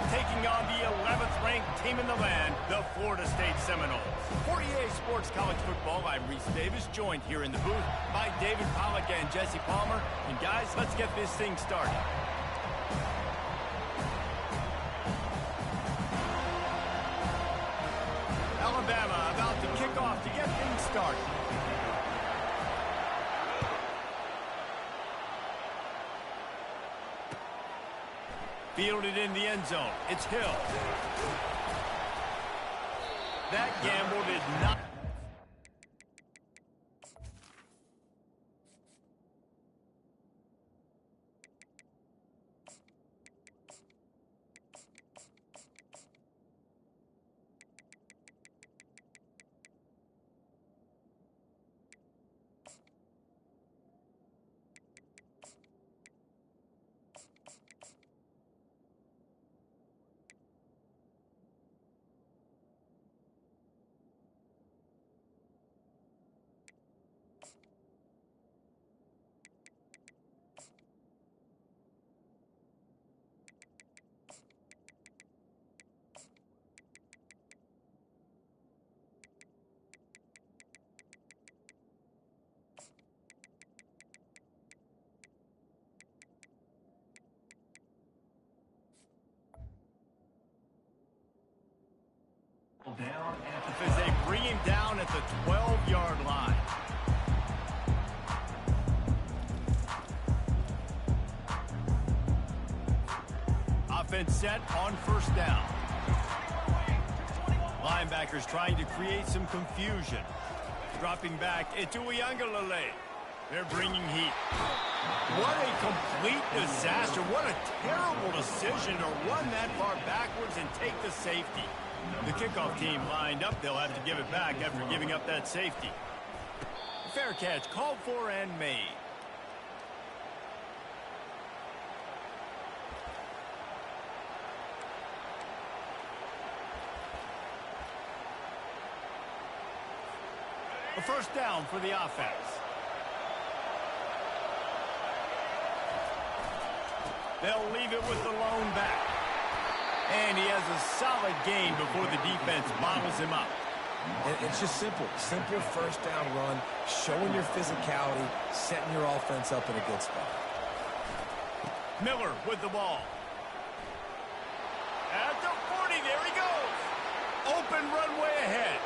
taking on the 11th ranked team in the land, the Florida State Seminoles. For EA Sports College Football, I'm Reese Davis, joined here in the booth by David Pollack and Jesse Palmer. And guys, let's get this thing started. Alabama about to kick off to get things started. Fielded in the end zone. It's Hill. That gamble did not. Down As they bring him down at the 12-yard line. Offense set on first down. Linebackers trying to create some confusion. Dropping back, it's Uyangalele. They're bringing heat. What a complete disaster. What a terrible decision to run that far backwards and take the safety. The kickoff team lined up. They'll have to give it back after giving up that safety. Fair catch called for and made. A first down for the offense. They'll leave it with the lone back. And he has a solid gain before the defense bottles him up. And it's just simple. Simple first down run, showing your physicality, setting your offense up in a good spot. Miller with the ball. At the 40, there he goes. Open runway ahead.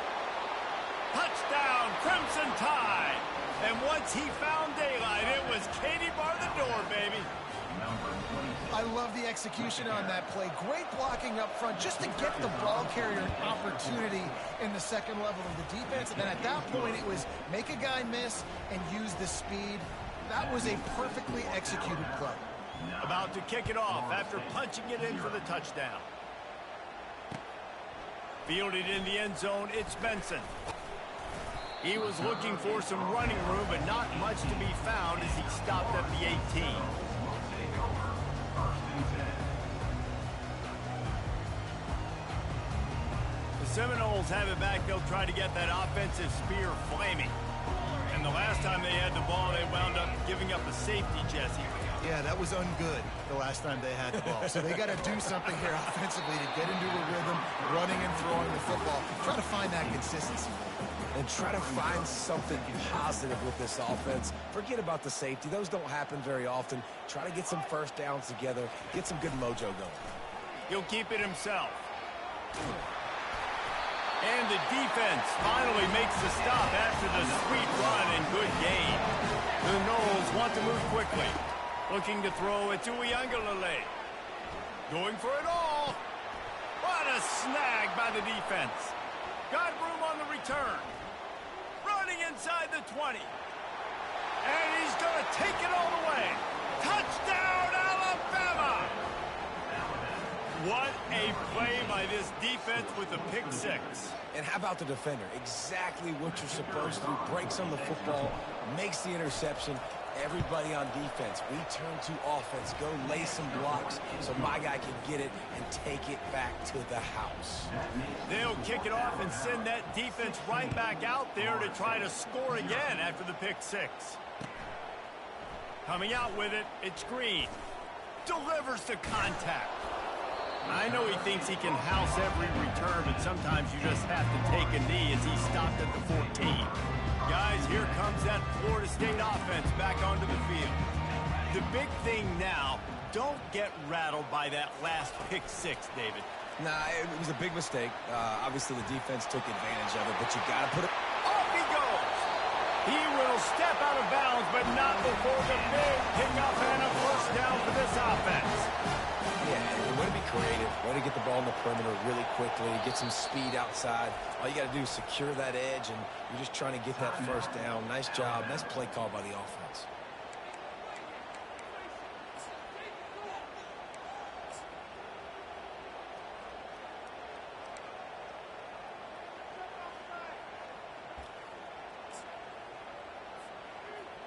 Touchdown, Crimson Tide. And once he found daylight, it was Katie bar the door, baby. I love the execution on that play. Great blocking up front just to get the ball carrier an opportunity in the second level of the defense. And then at that point, it was make a guy miss and use the speed. That was a perfectly executed play. About to kick it off after punching it in for the touchdown. Fielded in the end zone, it's Benson. He was looking for some running room, but not much to be found as he stopped at the 18. The Seminoles have it back. They'll try to get that offensive spear flaming. And the last time they had the ball, they wound up giving up a safety, Jesse. Yeah, that was ungood the last time they had the ball. So they got to do something here offensively to get into a rhythm, running and throwing the football. Try to find that consistency. And try to find something positive with this offense. Forget about the safety. Those don't happen very often. Try to get some first downs together. Get some good mojo going. He'll keep it himself. And the defense finally makes the stop after the sweet run and good gain. The Noles want to move quickly. Looking to throw it to Uyangalele. Going for it all. What a snag by the defense. Got room on the return. Running inside the 20. And he's going to take it all the way. Touchdown, Alabama! What a play by this defense with a pick six. And how about the defender? Exactly what you're supposed to do. Breaks on the football, makes the interception. Everybody on defense, we turn to offense. Go lay some blocks so my guy can get it and take it back to the house. They'll kick it off and send that defense right back out there to try to score again after the pick six. Coming out with it, it's Green. Delivers the contact. I know he thinks he can house every return, but sometimes you just have to take a knee as he stopped at the 14. Guys, here comes that Florida State offense back onto the field. The big thing now, don't get rattled by that last pick six, David. Nah, it was a big mistake. Obviously, the defense took advantage of it, but you got to put it... Off he goes! He will step out of bounds, but not before the big pickup and a first down for this offense. Yeah, way to be creative, way to get the ball in the perimeter really quickly, get some speed outside. All you got to do is secure that edge, and you're just trying to get that first down. Nice job. Nice play call by the offense.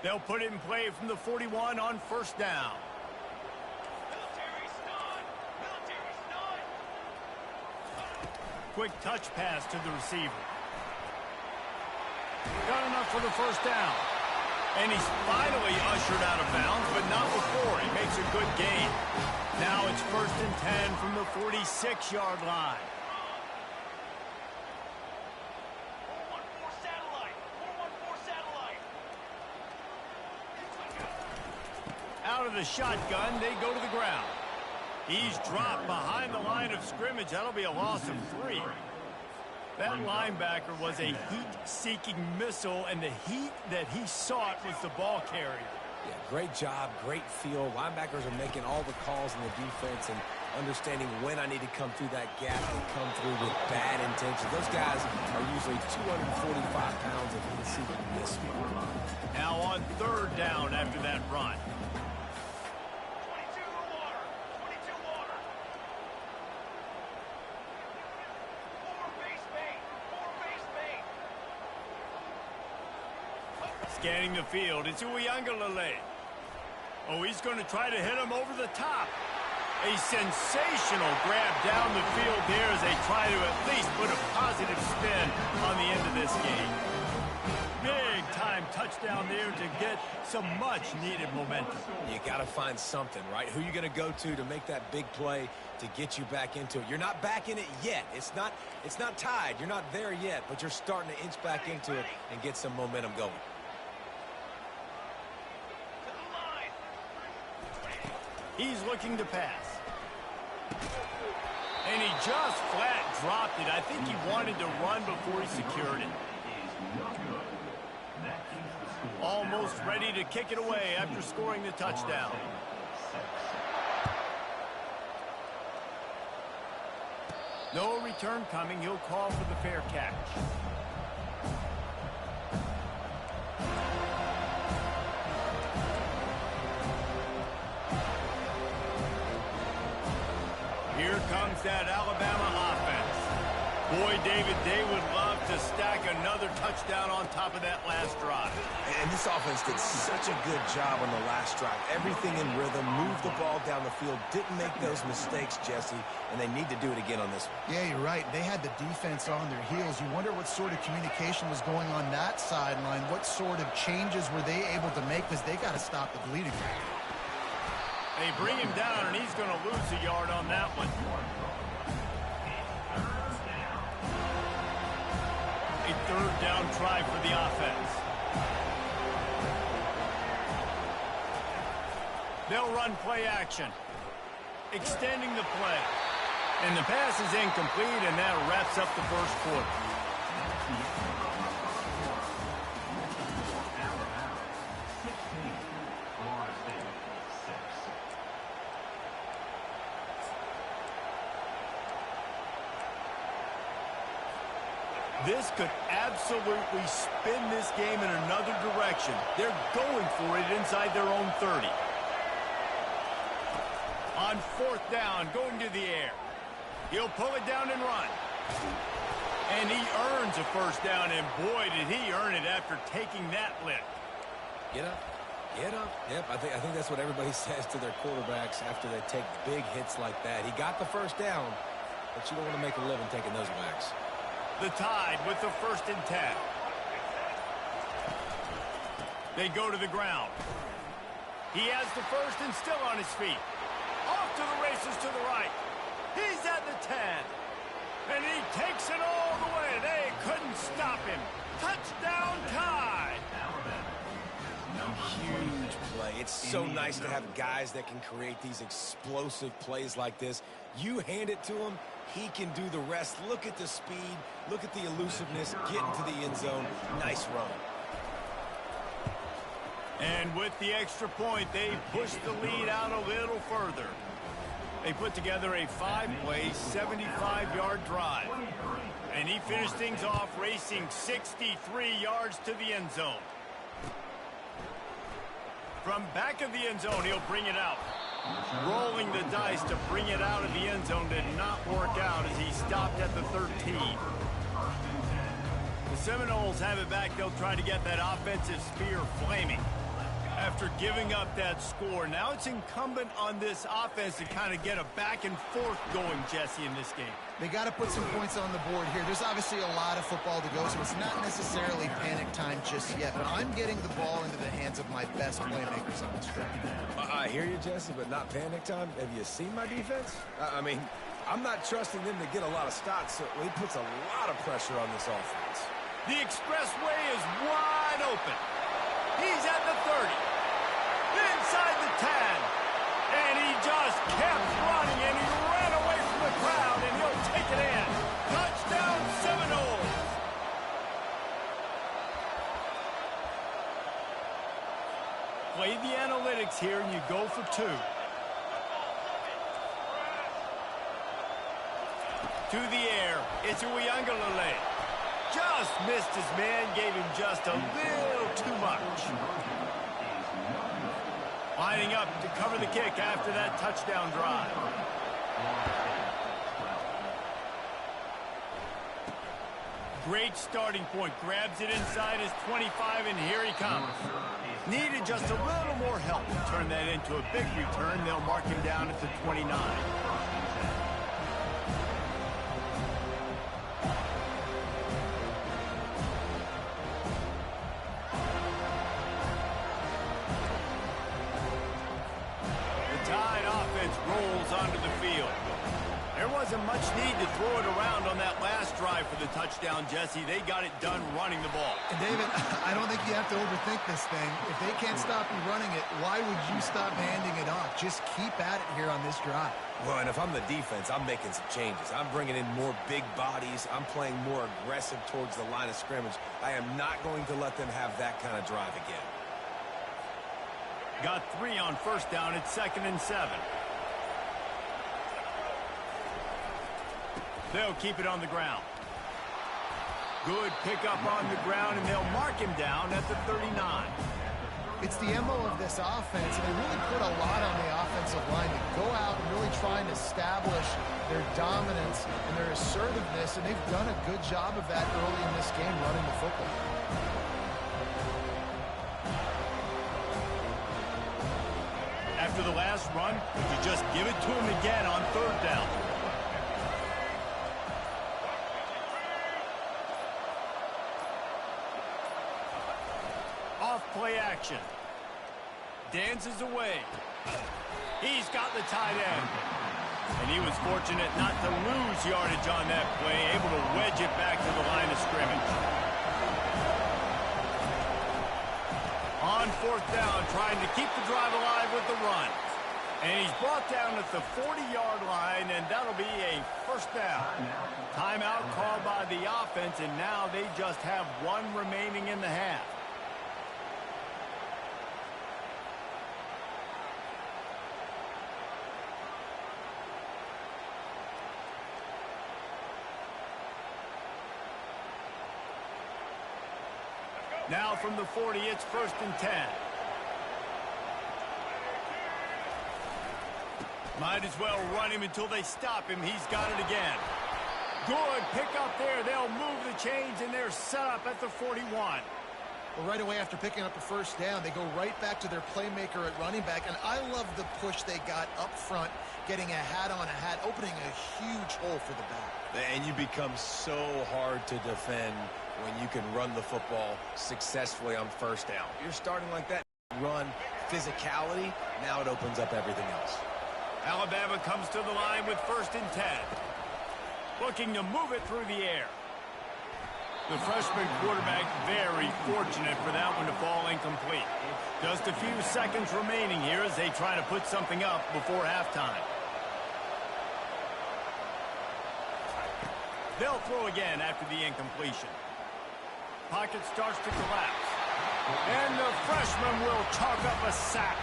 They'll put it in play from the 41 on first down. Quick touch pass to the receiver. Got enough for the first down. And he's finally ushered out of bounds, but not before. He makes a good gain. Now it's 1st and 10 from the 46-yard line. 414 satellite. 414 satellite. Out of the shotgun, they go to the ground. He's dropped behind the line of scrimmage. That'll be a loss of 3. That linebacker was a heat-seeking missile, and the heat that he sought was the ball carrier. Yeah, great job, great feel. Linebackers are making all the calls in the defense, and understanding when I need to come through that gap and come through with bad intentions. Those guys are usually 245 pounds, and you can see them miss me. Now on third down after that run. 22 water. 22 water. More base bait. More base bait. Scanning the field, it's Uyangalele. Oh, he's going to try to hit him over the top. A sensational grab down the field there as they try to at least put a positive spin on the end of this game. Big time touchdown there to get some much needed momentum. You got to find something, right? Who you going to go to make that big play to get you back into it? You're not back in it yet. It's not tied. You're not there yet, but you're starting to inch back into it and get some momentum going. To the line. He's looking to pass. And he just flat dropped it. I think he wanted to run before he secured it. Almost ready to kick it away after scoring the touchdown. No return coming. He'll call for the fair catch. Here comes that Alabama offense. Boy, David, they would love to stack another touchdown on top of that last drive. And this offense did such a good job on the last drive. Everything in rhythm, moved the ball down the field, didn't make those mistakes, Jesse, and they need to do it again on this one. Yeah, you're right. They had the defense on their heels. You wonder what sort of communication was going on that sideline. What sort of changes were they able to make, because they got to stop the bleeding. They bring him down, and he's going to lose a yard on that one. A third down try for the offense. They'll run play action, extending the play. And the pass is incomplete, and that wraps up the first quarter. This could absolutely spin this game in another direction. They're going for it inside their own 30. On fourth down, going to the air. He'll pull it down and run. And he earns a first down, and boy, did he earn it after taking that lift. Get up. Get up. Yep, I think that's what everybody says to their quarterbacks after they take big hits like that. He got the first down, but you don't want to make a living taking those backs. The Tide with the 1st and 10. They go to the ground. He has the first and still on his feet. Off to the races to the right. He's at the 10. And he takes it all the way. They couldn't stop him. Touchdown Tide. Huge play. It's so nice to have guys that can create these explosive plays like this. You hand it to him, he can do the rest. Look at the speed. Look at the elusiveness. Get into the end zone. Nice run. And with the extra point, they push the lead out a little further. They put together a 5-play, 75-yard drive. And he finished things off racing 63 yards to the end zone. From back of the end zone, he'll bring it out. Rolling the dice to bring it out of the end zone did not work out as he stopped at the 13. The Seminoles have it back. They'll try to get that offensive spear flaming. After giving up that score, now it's incumbent on this offense to kind of get a back and forth going, Jesse, in this game. They got to put some points on the board here. There's obviously a lot of football to go, so it's not necessarily panic time just yet. But I'm getting the ball into the hands of my best playmakers on this drive. I hear you, Jesse, but not panic time. Have you seen my defense? I mean, I'm not trusting them to get a lot of stops, so he puts a lot of pressure on this offense. The expressway is wide open. He's at the 30. Inside the 10. And he just kept running, and he ran away from the crowd, and he'll take it in. Touchdown, Seminoles. Play the analytics here, and you go for 2. to the air. It's Uyangalele. Just missed his man, gave him just a little too much. Lining up to cover the kick after that touchdown drive. Great starting point. Grabs it inside his 25, and here he comes. Needed just a little more help to turn that into a big return. They'll mark him down at the 29. Rolls onto the field. There wasn't much need to throw it around on that last drive for the touchdown, Jesse. They got it done running the ball. And David, I don't think you have to overthink this thing. If they can't stop you running it, why would you stop handing it off? Just keep at it here on this drive. Well, and if I'm the defense, I'm making some changes. I'm bringing in more big bodies. I'm playing more aggressive towards the line of scrimmage. I am not going to let them have that kind of drive again. Got 3 on first down. It's 2nd and 7. They'll keep it on the ground. Good pickup on the ground, and they'll mark him down at the 39. It's the MO of this offense, and they really put a lot on the offensive line to go out and really try and establish their dominance and their assertiveness, and they've done a good job of that early in this game running the football. After the last run, you just give it to him again on 3rd down. Play action. Dances away. He's got the tight end. And he was fortunate not to lose yardage on that play, able to wedge it back to the line of scrimmage. On 4th down, trying to keep the drive alive with the run. And he's brought down at the 40-yard line, and that'll be a 1st down. Timeout called by the offense, and now they just have 1 remaining in the half. Now from the 40, it's 1st and 10. Might as well run him until they stop him. He's got it again. Good pick up there. They'll move the chains, and they're set up at the 41. Well, right away after picking up a 1st down, they go right back to their playmaker at running back, and I love the push they got up front, getting a hat on a hat, opening a huge hole for the back. And you become so hard to defend when you can run the football successfully on 1st down. You're starting like that, run, physicality, now it opens up everything else. Alabama comes to the line with 1st and 10. Looking to move it through the air. The freshman quarterback very fortunate for that one to fall incomplete. Just a few seconds remaining here as they try to put something up before halftime. They'll throw again after the incompletion. Pocket starts to collapse. And the freshman will chalk up a sack.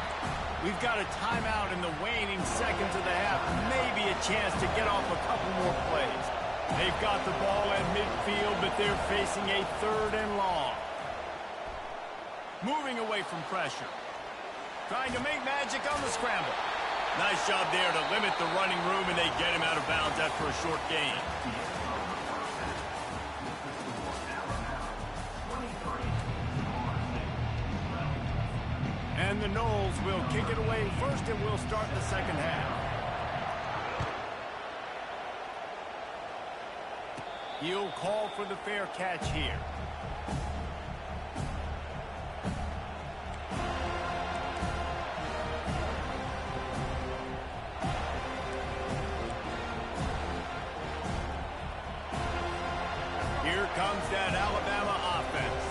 We've got a timeout in the waning seconds of the half. Maybe a chance to get off a couple more plays. They've got the ball at midfield, but they're facing a 3rd and long. Moving away from pressure. Trying to make magic on the scramble. Nice job there to limit the running room, and they get him out of bounds after a short gain. And the Noles will kick it away first, and we'll start the 2nd half. He'll call for the fair catch here. Here comes that Alabama offense.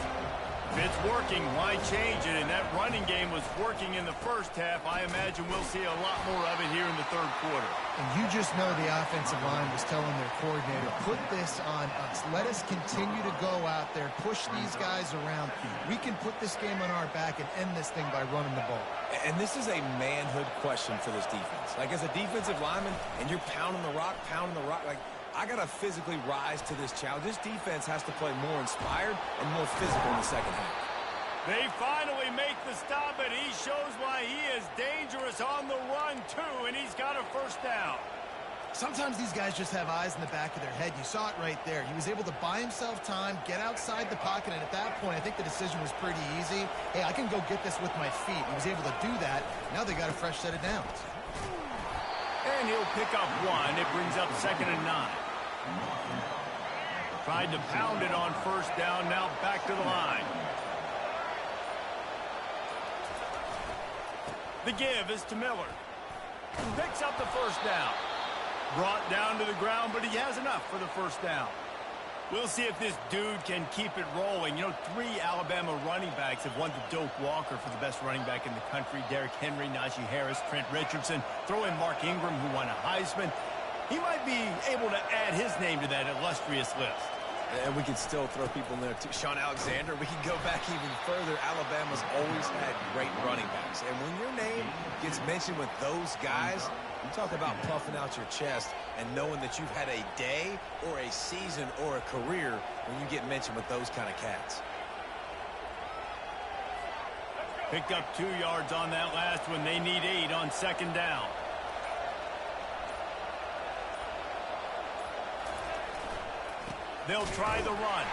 If it's working, why change it? And that running game was working in the 1st half. I imagine we'll see a lot more of it here in the 3rd quarter. And you just know the offensive line was telling their coordinator, put this on us. Let us continue to go out there, push these guys around. We can put this game on our back and end this thing by running the ball. And this is a manhood question for this defense. Like, as a defensive lineman, and you're pounding the rock, like, I got to physically rise to this challenge. This defense has to play more inspired and more physical in the second half. They finally make the stop, and he shows why he is dangerous on the run, too, and he's got a first down. Sometimes these guys just have eyes in the back of their head. You saw it right there. He was able to buy himself time, get outside the pocket, and at that point, I think the decision was pretty easy. Hey, I can go get this with my feet. He was able to do that. Now they got a fresh set of downs. And he'll pick up one. It brings up 2nd and 9. Tried to pound it on first down. Now back to the line. The give is to Miller. Picks up the first down. Brought down to the ground, but he has enough for the first down. We'll see if this dude can keep it rolling. You know, 3 Alabama running backs have won the Doak Walker for the best running back in the country. Derrick Henry, Najee Harris, Trent Richardson. Throw in Mark Ingram, who won a Heisman. He might be able to add his name to that illustrious list. And we can still throw people in there, too. Sean Alexander, we can go back even further. Alabama's always had great running backs. And when your name gets mentioned with those guys, you talk about puffing out your chest and knowing that you've had a day or a season or a career when you get mentioned with those kind of cats. Picked up 2 yards on that last one. They need 8 on 2nd down. They'll try the run.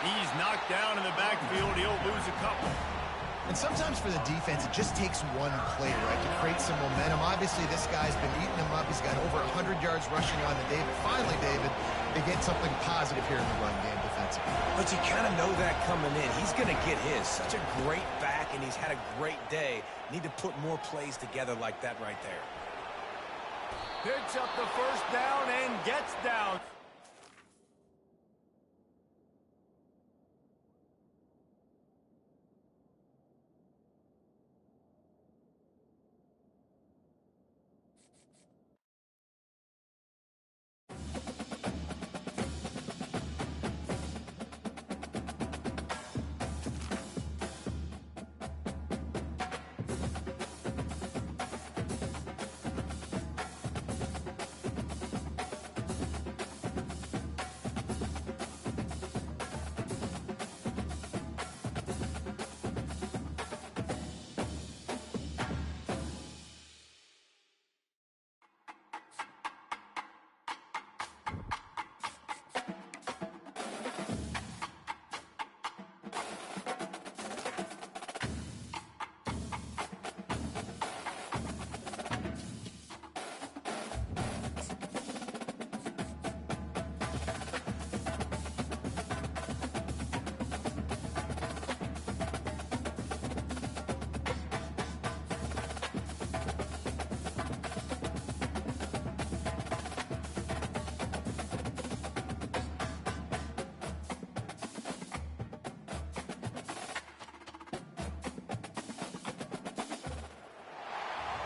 He's knocked down in the backfield. He'll lose a couple. And sometimes for the defense, it just takes one play, right, to create some momentum. Obviously, this guy's been eating him up. He's got over 100 yards rushing on to David. Finally, David, they get something positive here in the run game defensively. But you kind of know that coming in. He's going to get his. Such a great back, and he's had a great day. Need to put more plays together like that right there. Picks up the first down and gets down.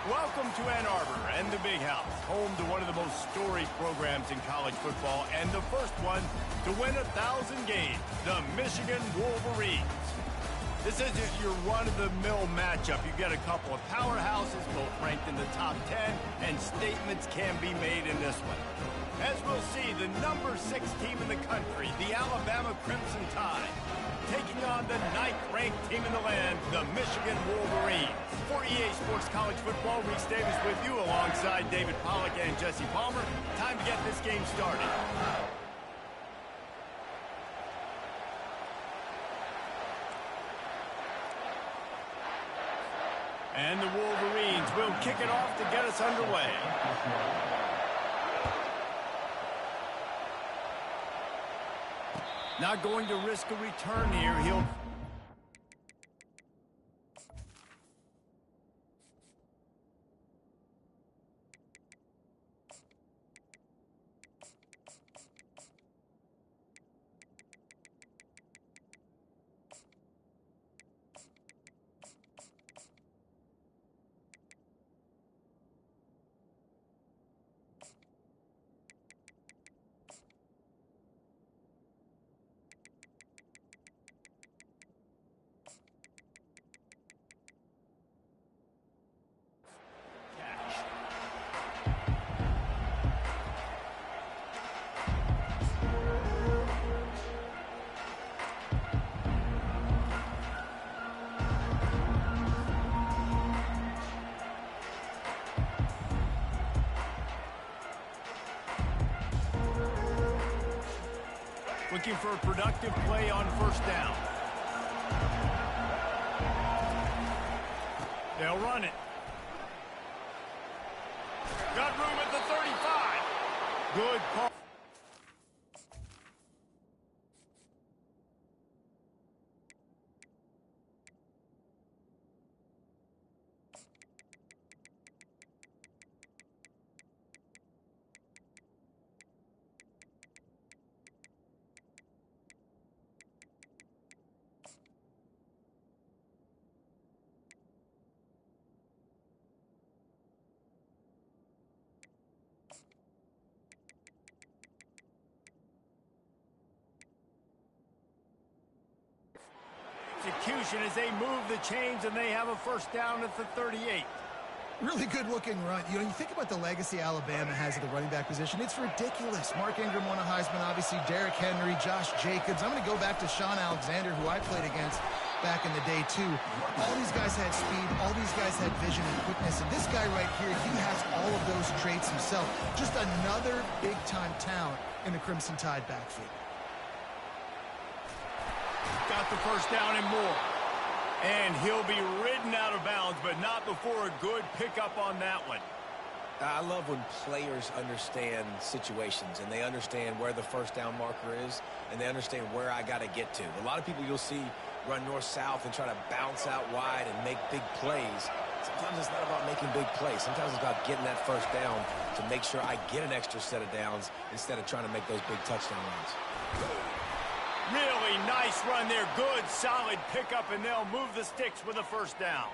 Welcome to Ann Arbor and the Big House, home to one of the most storied programs in college football and the first one to win 1,000 games, the Michigan Wolverines. This isn't your run-of-the-mill matchup. You've got a couple of powerhouses, both ranked in the top 10, and statements can be made in this one. As we'll see, the number 6 team in the country, the Alabama Crimson Tide, taking on the 9th-ranked team in the land, the Michigan Wolverines. For EA Sports College Football, Reese Davis with you alongside David Pollack and Jesse Palmer. Time to get this game started. And the Wolverines will kick it off to get us underway. Not going to risk a return here. He'll... Looking for a productive play on first down. They'll run it. Got room at the 35. Good call. Execution as they move the chains, and they have a first down at the 38. Really good-looking run. You know, you think about the legacy Alabama has at the running back position. It's ridiculous. Mark Ingram won a Heisman, obviously. Derrick Henry, Josh Jacobs. I'm going to go back to Sean Alexander, who I played against back in the day, too. All these guys had speed. All these guys had vision and quickness. And this guy right here, he has all of those traits himself. Just another big-time talent in the Crimson Tide backfield. Got the first down and more. And he'll be ridden out of bounds, but not before a good pickup on that one. I love when players understand situations and they understand where the first down marker is and they understand where I got to get to. A lot of people you'll see run north-south and try to bounce out wide and make big plays. Sometimes it's not about making big plays. Sometimes it's about getting that first down to make sure I get an extra set of downs instead of trying to make those big touchdown runs. Really nice run there. Good, solid pickup, and they'll move the sticks with a first down.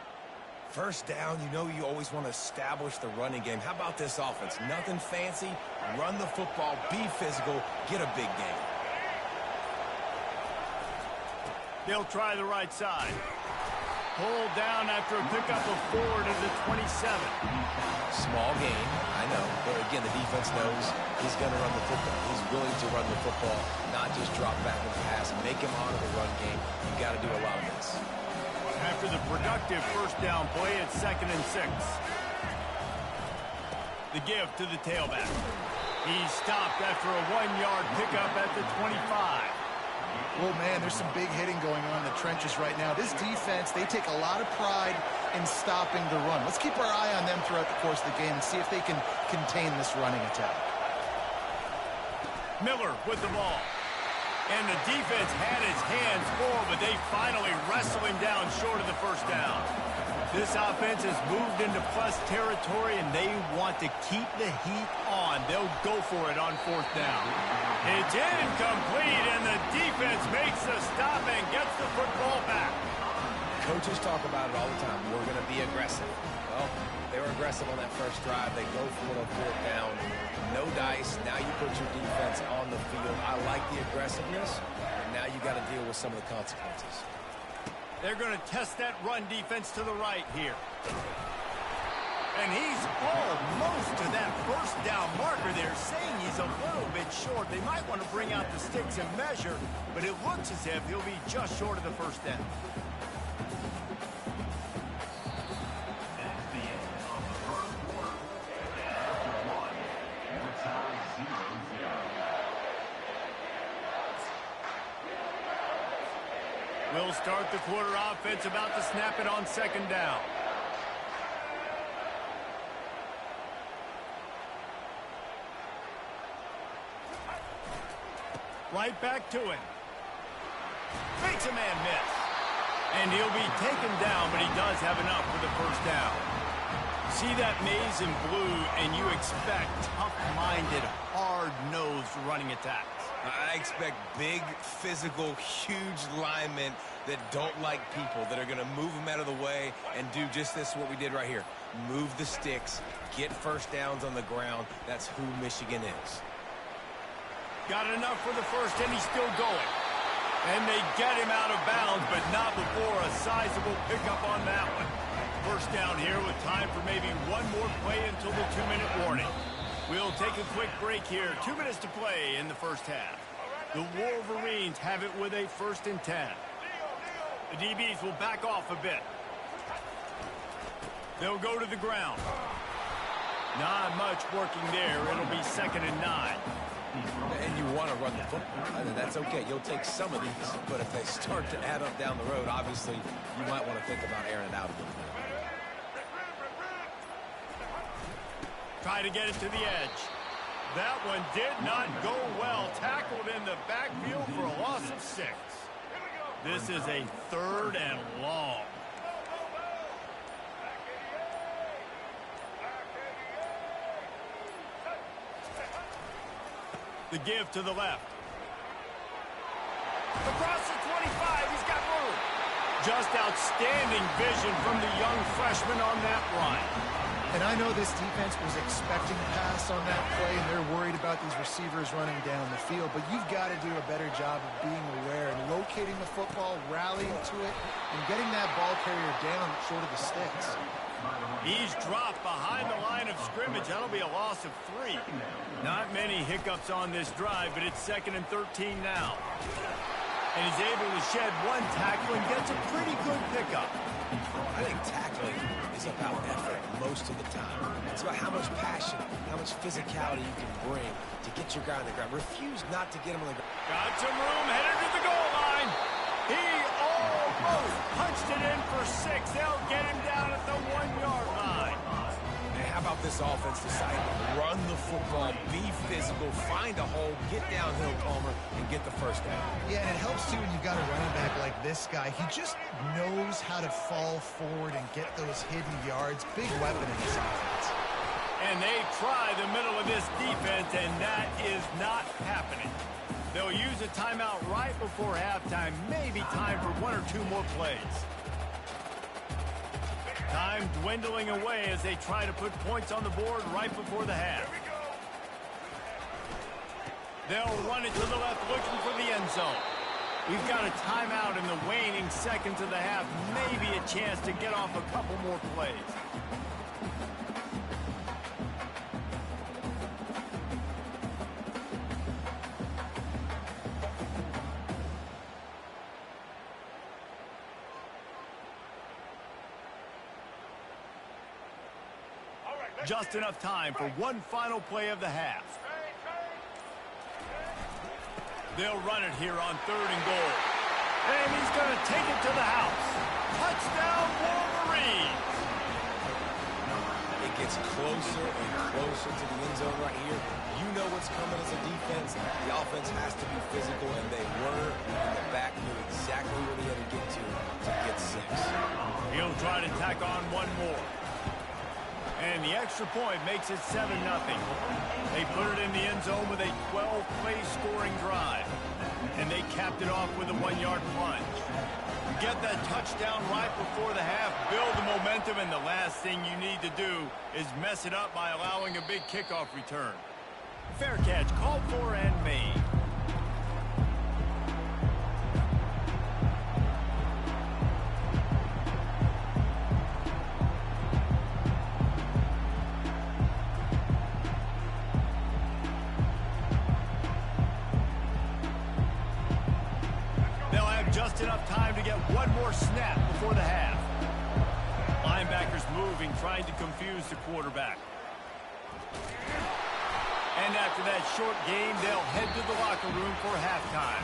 First down, you know you always want to establish the running game. How about this offense? Nothing fancy. Run the football, be physical, get a big gain. They'll try the right side. Pulled down after a pickup of 4 to the 27. Small gain, I know. But again, the defense knows he's going to run the football. He's willing to run the football, not just drop back and pass. Make him honor the run game. You got to do a lot of this. After the productive first down play, it's 2nd and 6. The give to the tailback. He stopped after a 1-yard pickup at the 25. Oh, man, there's some big hitting going on in the trenches right now. This defense, they take a lot of pride in stopping the run. Let's keep our eye on them throughout the course of the game and see if they can contain this running attack. Miller with the ball. And the defense had his hands full, but they finally wrestle him down short of the first down. This offense has moved into plus territory, and they want to keep the heat on. They'll go for it on 4th down. It's incomplete, and the defense makes the stop and gets the football back. Coaches talk about it all the time. We're going to be aggressive. Well, they were aggressive on that first drive. They go for it on 4th down. No dice. Now you put your defense on the field. I like the aggressiveness, and now you got to deal with some of the consequences. They're going to test that run defense to the right here. And he's almost to that first down marker there, saying he's a little bit short. They might want to bring out the sticks and measure, but it looks as if he'll be just short of the first down. That's the end of the first quarter. After 1, your tie 0-0. We'll start the quarter offense about to snap it on 2nd down. Right back to him. Makes a man miss. And he'll be taken down, but he does have enough for the first down. See that maze in blue, and you expect tough-minded, hard-nosed running attacks. I expect big, physical, huge linemen that don't like people, that are going to move them out of the way and do just this, what we did right here. Move the sticks, get first downs on the ground. That's who Michigan is. Got enough for the first, and he's still going. And they get him out of bounds, but not before a sizable pickup on that one. First down here with time for maybe one more play until the 2-minute warning. We'll take a quick break here. 2 minutes to play in the first half. The Wolverines have it with a 1st and 10. The DBs will back off a bit. They'll go to the ground. Not much working there. It'll be 2nd and 9. And you want to run the football. I mean, that's okay. You'll take some of these. But if they start to add up down the road, obviously, you might want to think about airing it out a little bit. Try to get it to the edge. That one did not go well. Tackled in the backfield for a loss of 6. This is a 3rd and long. The give to the left. Across the 25, he's got room. Just outstanding vision from the young freshman on that run. And I know this defense was expecting a pass on that play, and they're worried about these receivers running down the field. But you've got to do a better job of being aware and locating the football, rallying to it, and getting that ball carrier down short of the sticks. He's dropped behind the line of scrimmage. That'll be a loss of 3. Not many hiccups on this drive, but it's 2nd and 13 now. And he's able to shed 1 tackle and gets a pretty good pickup. I think tackling is about effort most of the time. It's about how much passion, how much physicality you can bring to get your guy on the ground. Refuse not to get him on the ground. Got some room, headed to the goal line. He almost punched it in for 6. They'll get him down at the 1-yard line. And how about this offense deciding to run the football, be physical, find a hole, get downhill, Palmer, and get the first down. Yeah, and it helps, too, when you've got a running back like this guy. He just knows how to fall forward and get those hidden yards. Big weapon in this offense. And they try the middle of this defense, and that is not happening. They'll use a timeout right before halftime, maybe time for 1 or 2 more plays. Time dwindling away as they try to put points on the board right before the half. They'll run it to the left, looking for the end zone. We've got a timeout in the waning seconds of the half, maybe a chance to get off a couple more plays. Just enough time for 1 final play of the half. They'll run it here on 3rd and goal. And he's going to take it to the house. Touchdown, Wolverines! It gets closer and closer to the end zone right here. You know what's coming as a defense. The offense has to be physical, and they were. And the back knew exactly where they had to get 6. He'll try to tack on 1 more. And the extra point makes it 7-0. They put it in the end zone with a 12-play scoring drive. And they capped it off with a 1-yard plunge. Get that touchdown right before the half, build the momentum, and the last thing you need to do is mess it up by allowing a big kickoff return. Fair catch, called for and made. Just enough time to get 1 more snap before the half. Linebackers moving, trying to confuse the quarterback. And after that short game, they'll head to the locker room for halftime.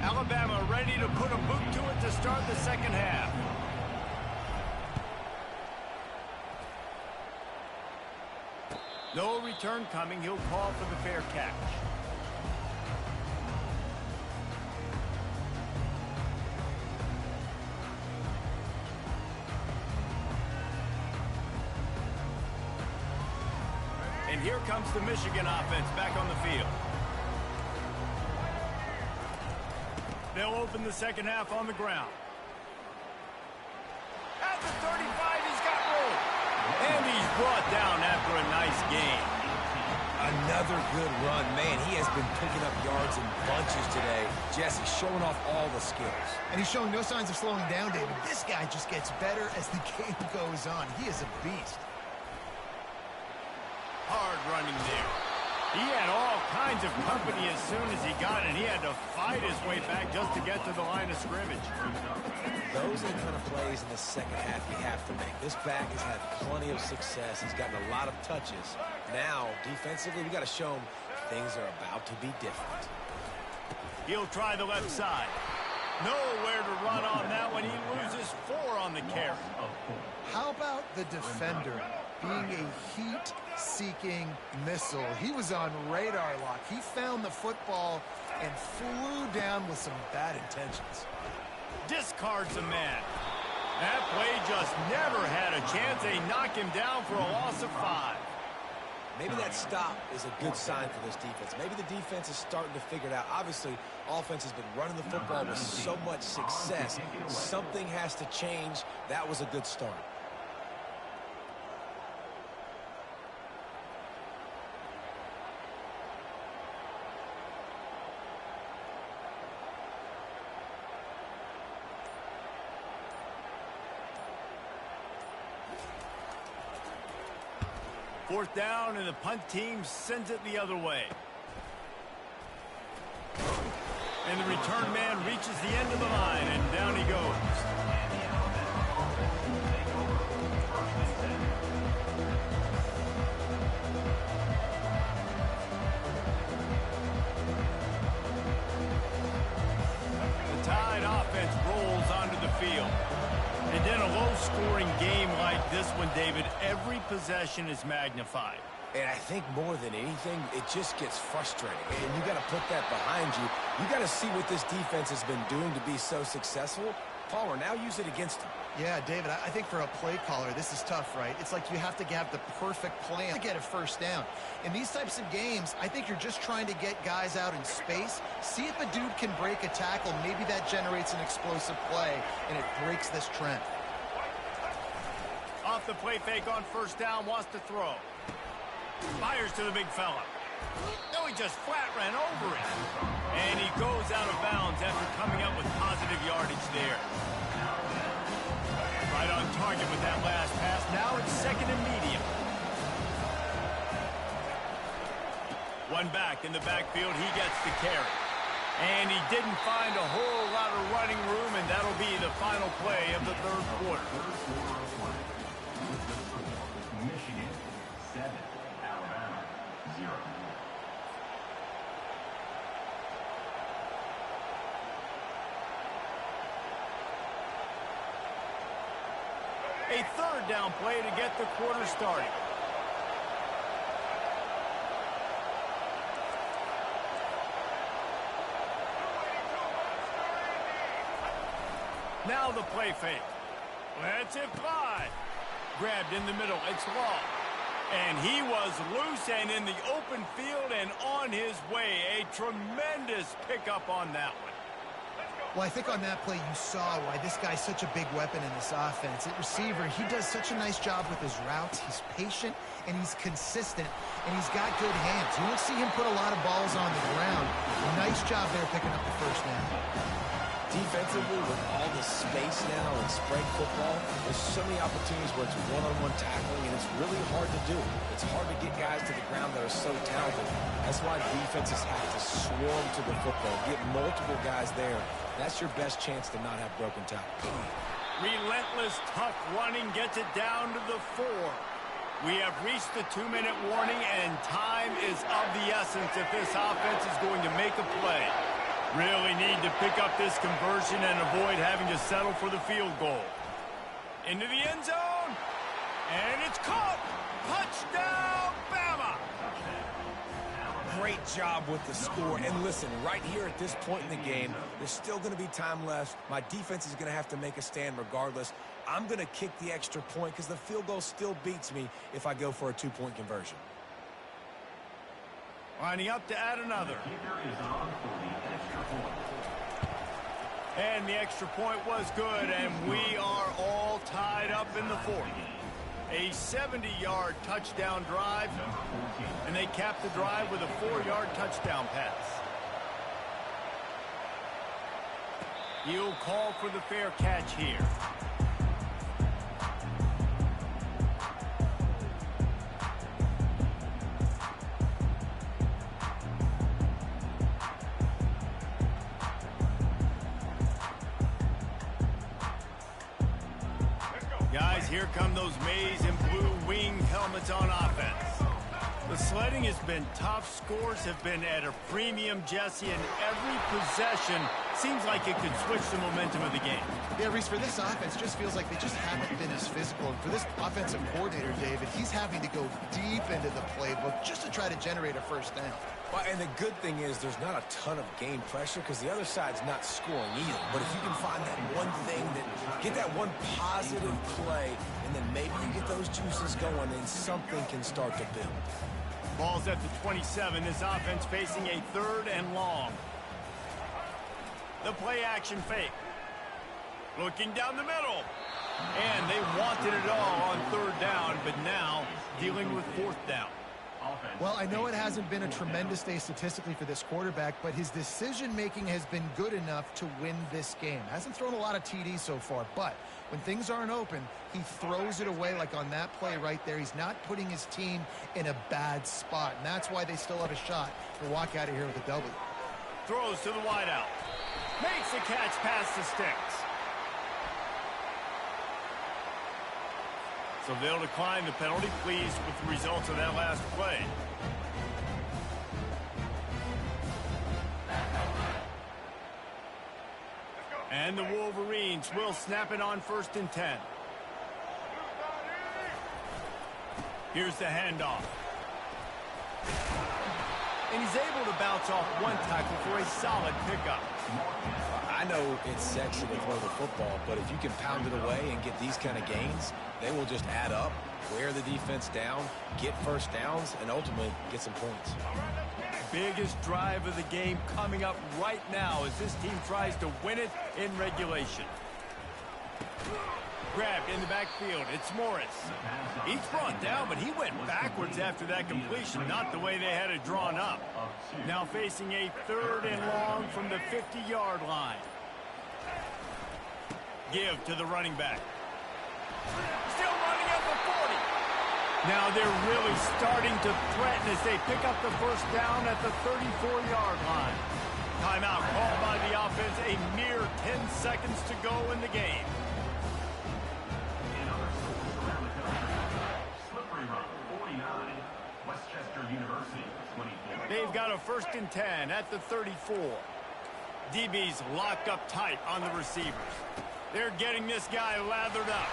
Alabama ready to put a boot to it to start the second half. No return coming. He'll call for the fair catch. And here comes the Michigan offense back on the field. They'll open the second half on the ground. At the 35, he's got room. And he's brought down after a nice game. Another good run. Man, he has been picking up yards in bunches today. Jesse showing off all the skills. And he's showing no signs of slowing down, David. This guy just gets better as the game goes on. He is a beast. Hard running there. He had all kinds of company as soon as he got it. He had to fight his way back just to get to the line of scrimmage. Those are the kind of plays in the second half you have to make. This back has had plenty of success. He's gotten a lot of touches. Now, defensively, we got to show him things are about to be different. He'll try the left side. Nowhere to run on that one. He loses 4 on the carry. How about the defender being a heat-seeking missile? He was on radar lock. He found the football and flew down with some bad intentions. Discards a man. That play just never had a chance. They knock him down for a loss of 5. Maybe that stop is a good sign for this defense. Maybe the defense is starting to figure it out. Obviously, offense has been running the football with so much success. Something has to change. That was a good start. Fourth down, and the punt team sends it the other way. And the return man reaches the end of the line, and down he goes. The Tide offense rolls onto the field. And in a low-scoring game like this one, David, every possession is magnified. And I think more than anything, it just gets frustrating. And you got to put that behind you. You got to see what this defense has been doing to be so successful. Palmer, now use it against him. Yeah, David, I think for a play caller, this is tough, right? It's like you have to have the perfect plan to get a first down. In these types of games, I think you're just trying to get guys out in space, see if a dude can break a tackle. Maybe that generates an explosive play, and it breaks this trend. Off the play fake on first down, wants to throw. Fires to the big fella. No, he just flat ran over it. And he goes out of bounds after coming up with positive yardage there. Right on target with that last pass. Now it's second and medium. One back in the backfield. He gets the carry. And he didn't find a whole lot of running room, and that'll be the final play of the third quarter. Michigan 7, Alabama 0. A third down play to get the quarter started. Now the play fake. Lets it fly. Grabbed in the middle. It's Law. And he was loose and in the open field and on his way. A tremendous pickup on that one. Well, I think on that play you saw why this guy's such a big weapon in this offense. At receiver, he does such a nice job with his routes. He's patient, and he's consistent, and he's got good hands. You won't see him put a lot of balls on the ground. Nice job there picking up the first down. Defensively, with all the space now and spread football, there's so many opportunities where it's one-on-one tackling, and it's really hard to do. It's hard to get guys to the ground that are so talented. That's why defenses have to swarm to the football, get multiple guys there. That's your best chance to not have broken tackles. Relentless, tough running gets it down to the 4. We have reached the 2-minute warning, and time is of the essence if this offense is going to make a play. Really need to pick up this conversion and avoid having to settle for the field goal. Into the end zone, and it's caught. Touchdown, Bama! Great job with the score. And listen, right here at this point in the game, there's still going to be time left. My defense is going to have to make a stand regardless. I'm going to kick the extra point because the field goal still beats me if I go for a 2-point conversion. Lining up to add another. And the extra point was good, and we are all tied up in the 4th. A 70-yard touchdown drive, and they cap the drive with a 4-yard touchdown pass. He'll call for the fair catch here. here come those maize and blue winged helmets on offense. The sledding has been tough. Scores have been at a premium, Jesse, and every possession seems like it could switch the momentum of the game. Yeah, Reese, for this offense, just feels like they just haven't been as physical. And for this offensive coordinator, David, he's having to go deep into the playbook just to try to generate a first down. Well, and the good thing is there's not a ton of game pressure because the other side's not scoring either. But if you can find that one thing, get that one positive play, and then maybe you get those juices going and something can start to build. Ball's at the 27. This offense facing a 3rd and long. The play action fake. Looking down the middle. And they wanted it all on 3rd down, but now dealing with 4th down. Well, I know it hasn't been a tremendous day statistically for this quarterback, but his decision-making has been good enough to win this game. Hasn't thrown a lot of TDs so far, but when things aren't open, he throws it away like on that play right there. He's not putting his team in a bad spot, and that's why they still have a shot to walk out of here with a W. Throws to the wideout. Makes the catch past the sticks. So they'll decline the penalty, pleased with the results of that last play. And the Wolverines will snap it on 1st and 10. Here's the handoff. And he's able to bounce off one tackle for a solid pickup. I know it's sexy to throw the football, but if you can pound it away and get these kind of gains, they will just add up, wear the defense down, get first downs, and ultimately get some points. Biggest drive of the game coming up right now as this team tries to win it in regulation. Grabbed in the backfield. It's Morris. He's brought down, but he went backwards after that completion, not the way they had it drawn up. Now facing a 3rd and long from the 50-yard line. Give to the running back. Still running at the 40. Now they're really starting to threaten as they pick up the first down at the 34-yard line. Timeout called by the offense. A mere 10 seconds to go in the game. They've got a 1st and 10 at the 34. DB's locked up tight on the receivers. They're getting this guy lathered up.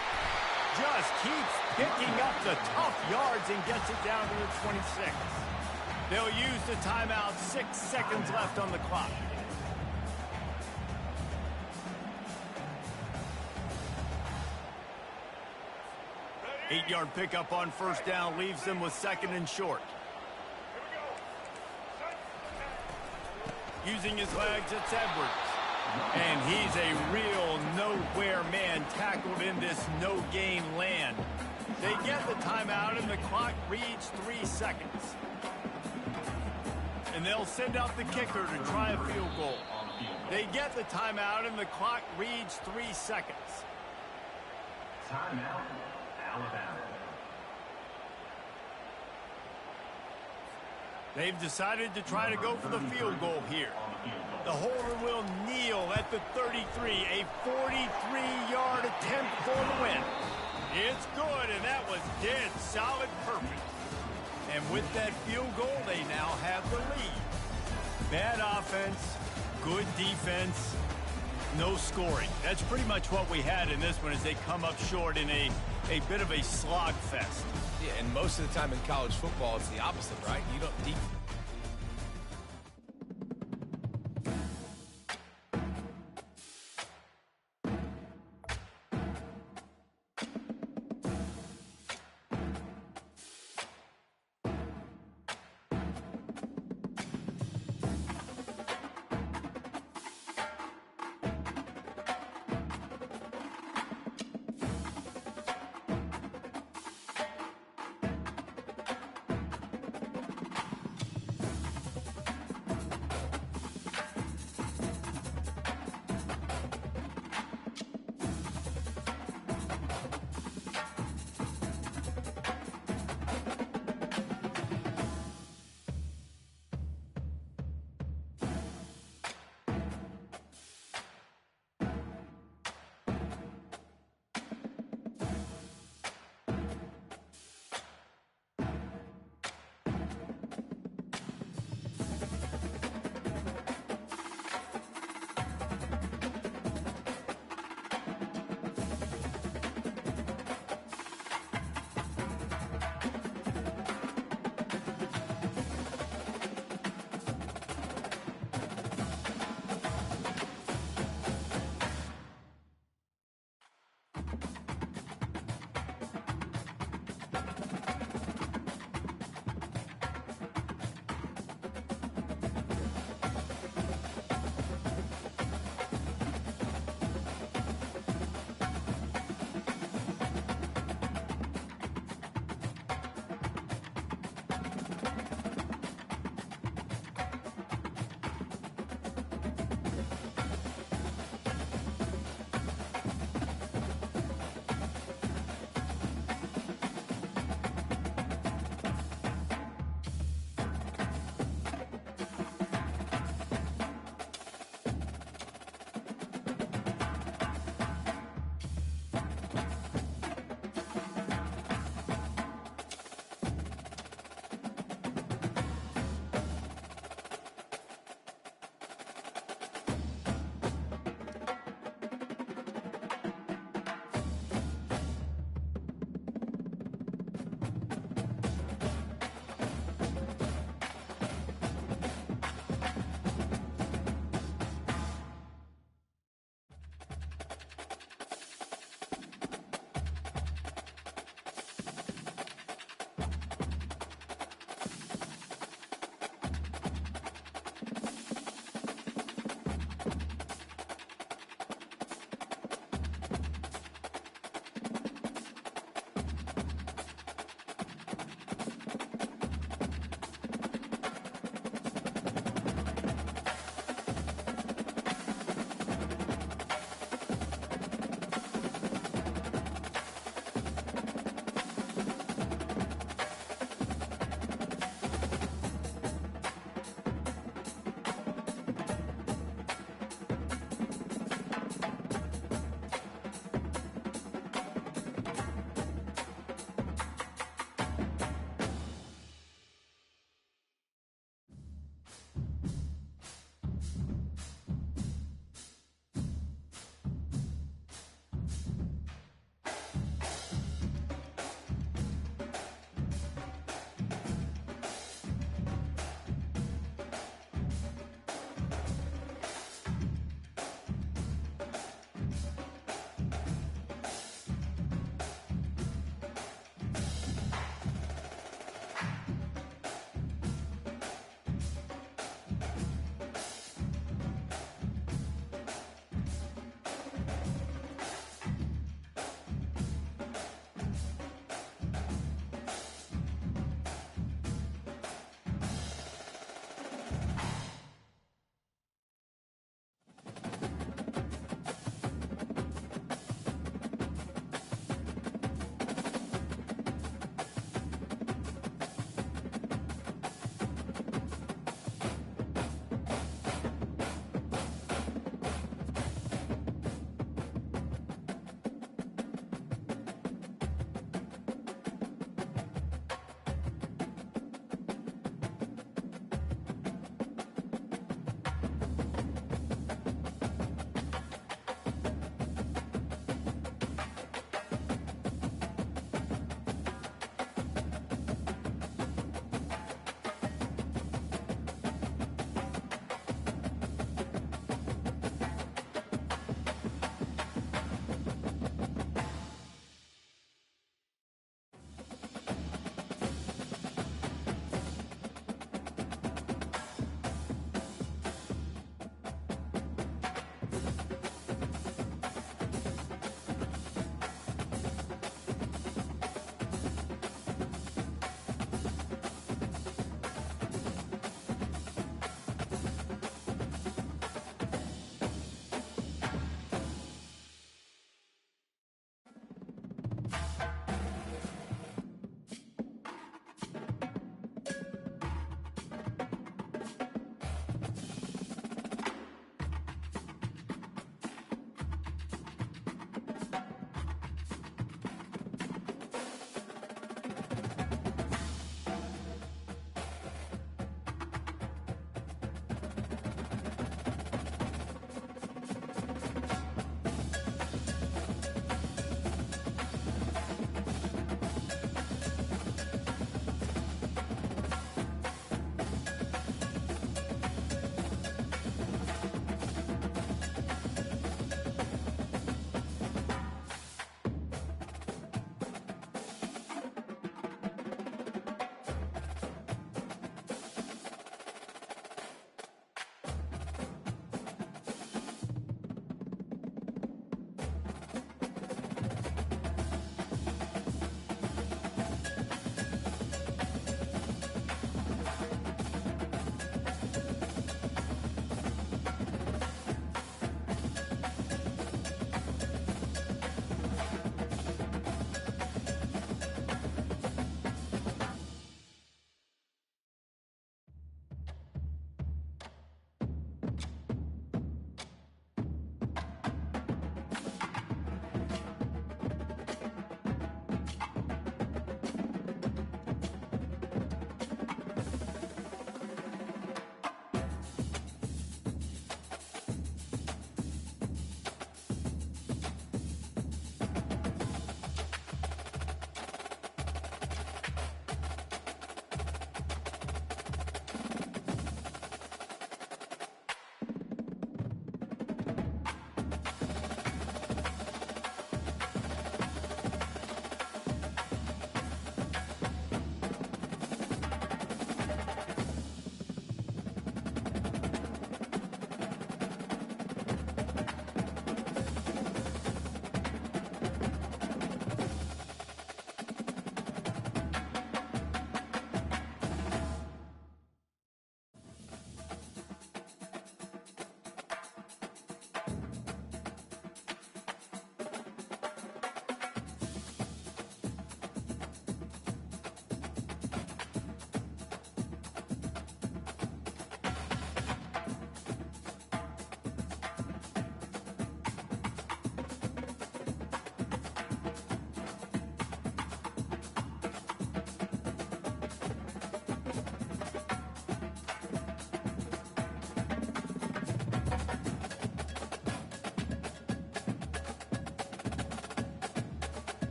Just keeps picking up the tough yards and gets it down to the 26. They'll use the timeout. 6 seconds left on the clock. Eight-yard pickup on 1st down leaves them with 2nd and short. Using his legs, it's Edwards. And he's a real nowhere man tackled in this no-gain land. They get the timeout, and the clock reads 3 seconds. And they'll send out the kicker to try a field goal. They get the timeout, and the clock reads 3 seconds. Timeout, Alabama. They've decided to try to go for the field goal here. The holder will kneel at the 33, a 43-yard attempt for the win. It's good, and that was dead solid perfect. And with that field goal, they now have the lead. Bad offense, good defense, no scoring. That's pretty much what we had in this one as they come up short in a bit of a slogfest. Yeah, and most of the time in college football, it's the opposite, right? You don't deep.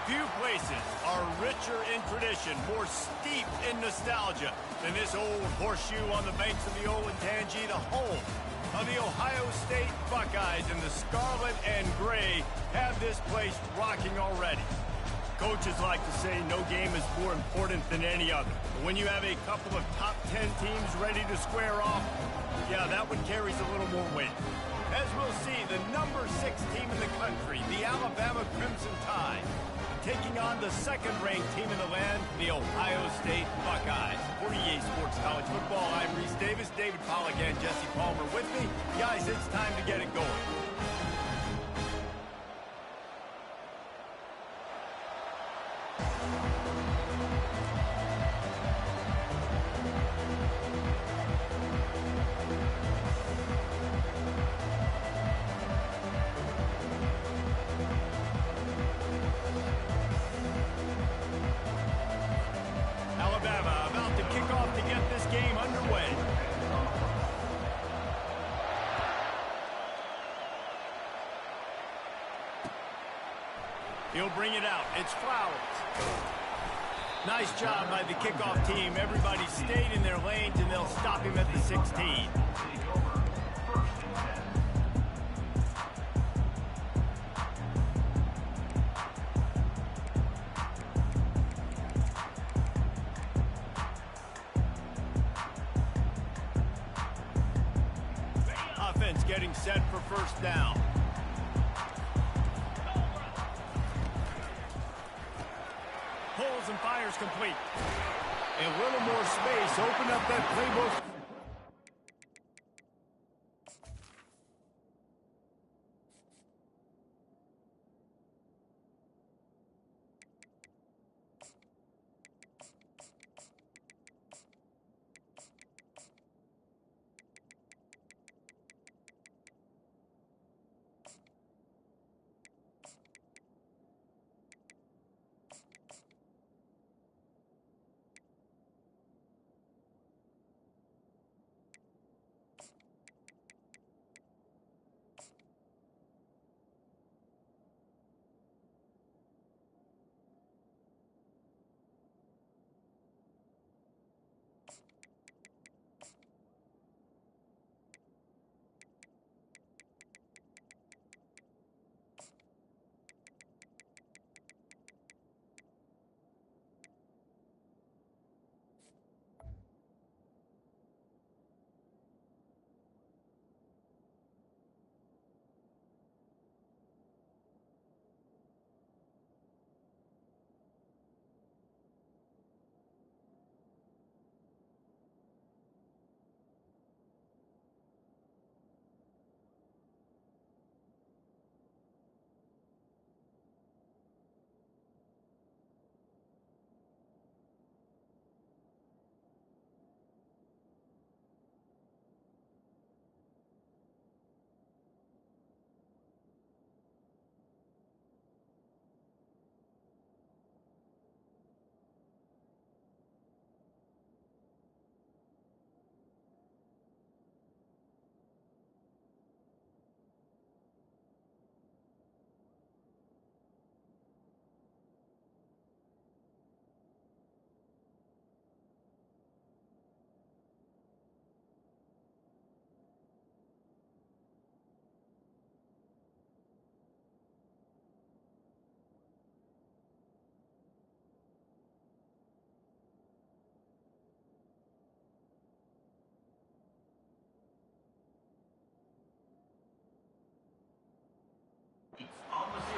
Few places are richer in tradition, more steeped in nostalgia than this old horseshoe on the banks of the Olentangy, the home of the Ohio State Buckeyes, and the scarlet and gray have this place rocking already. Coaches like to say no game is more important than any other. But when you have a couple of top 10 teams ready to square off, yeah, that one carries a little more weight. As we'll see, the number 6 team in the country, the Alabama Crimson Tide, taking on the second-ranked team in the land, the Ohio State Buckeyes. For EA Sports College Football, I'm Reese Davis, David Pollack, and Jesse Palmer with me. Guys, it's time to get it going. Alabama about to kick off to get this game underway. He'll bring it out. It's Flowers. Nice job by the kickoff team. Everybody stayed in their lanes, and they'll stop him at the 16. Offense getting set for first down. Pulls and fires complete. A little more space. Open up that playbook.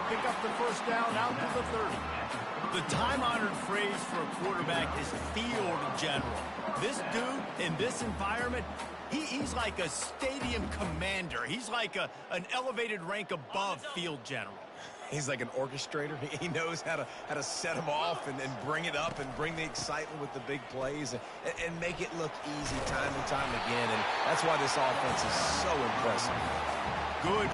Pick up the first down out to the 30. The time-honored phrase for a quarterback is field general. This dude in this environment, he's like a stadium commander. He's like an elevated rank above field general. He's like an orchestrator. He knows how to set them off and bring it up and bring the excitement with the big plays and make it look easy time and time again. And that's why this offense is so impressive. Good.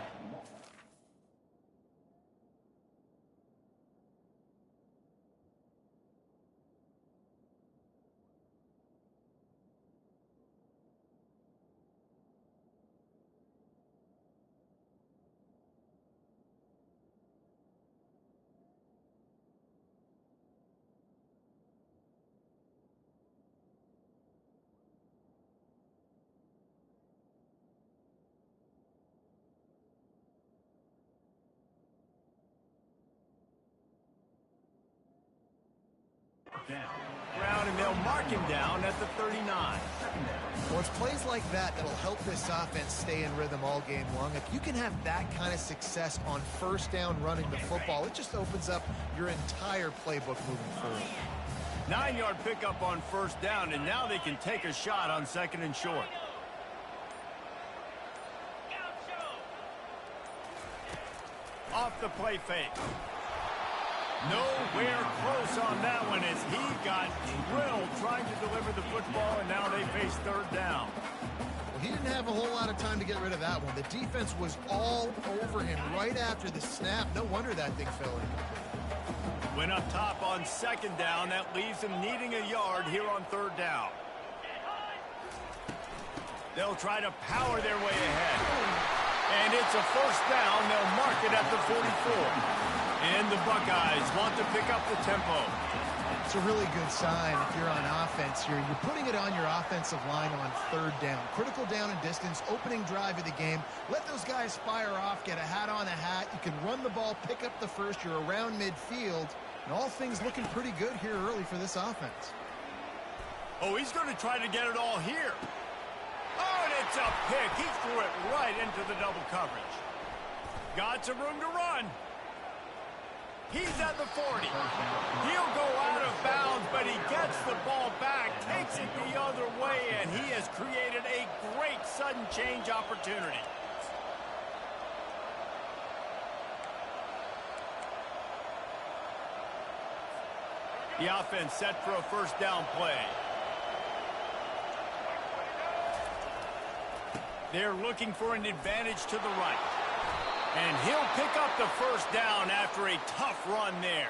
down. Ground, and they'll mark him down at the 39. Well, it's plays like that that'll help this offense stay in rhythm all game long. If you can have that kind of success on first down running the football, it just opens up your entire playbook moving forward. 9-yard pickup on first down, and now they can take a shot on second and short. Off the play fake. Nowhere close on that one as he got drilled trying to deliver the football, and now they face third down. Well, he didn't have a whole lot of time to get rid of that one. The defense was all over him right after the snap. No wonder that thing fell in. Went up top on second down. That leaves them needing a yard here on third down. They'll try to power their way ahead. And it's a first down. They'll mark it at the 44. And the Buckeyes want to pick up the tempo. It's a really good sign if you're on offense here. You're putting it on your offensive line on third down. Critical down and distance, opening drive of the game. Let those guys fire off, get a hat on a hat. You can run the ball, pick up the first. You're around midfield. And all things looking pretty good here early for this offense. Oh, he's going to try to get it all here. Oh, and it's a pick. He threw it right into the double coverage. Got some room to run. He's at the 40. He'll go out of bounds, but he gets the ball back, takes it the other way, and he has created a great sudden change opportunity. The offense set for a first down play. They're looking for an advantage to the right. And he'll pick up the first down after a tough run there.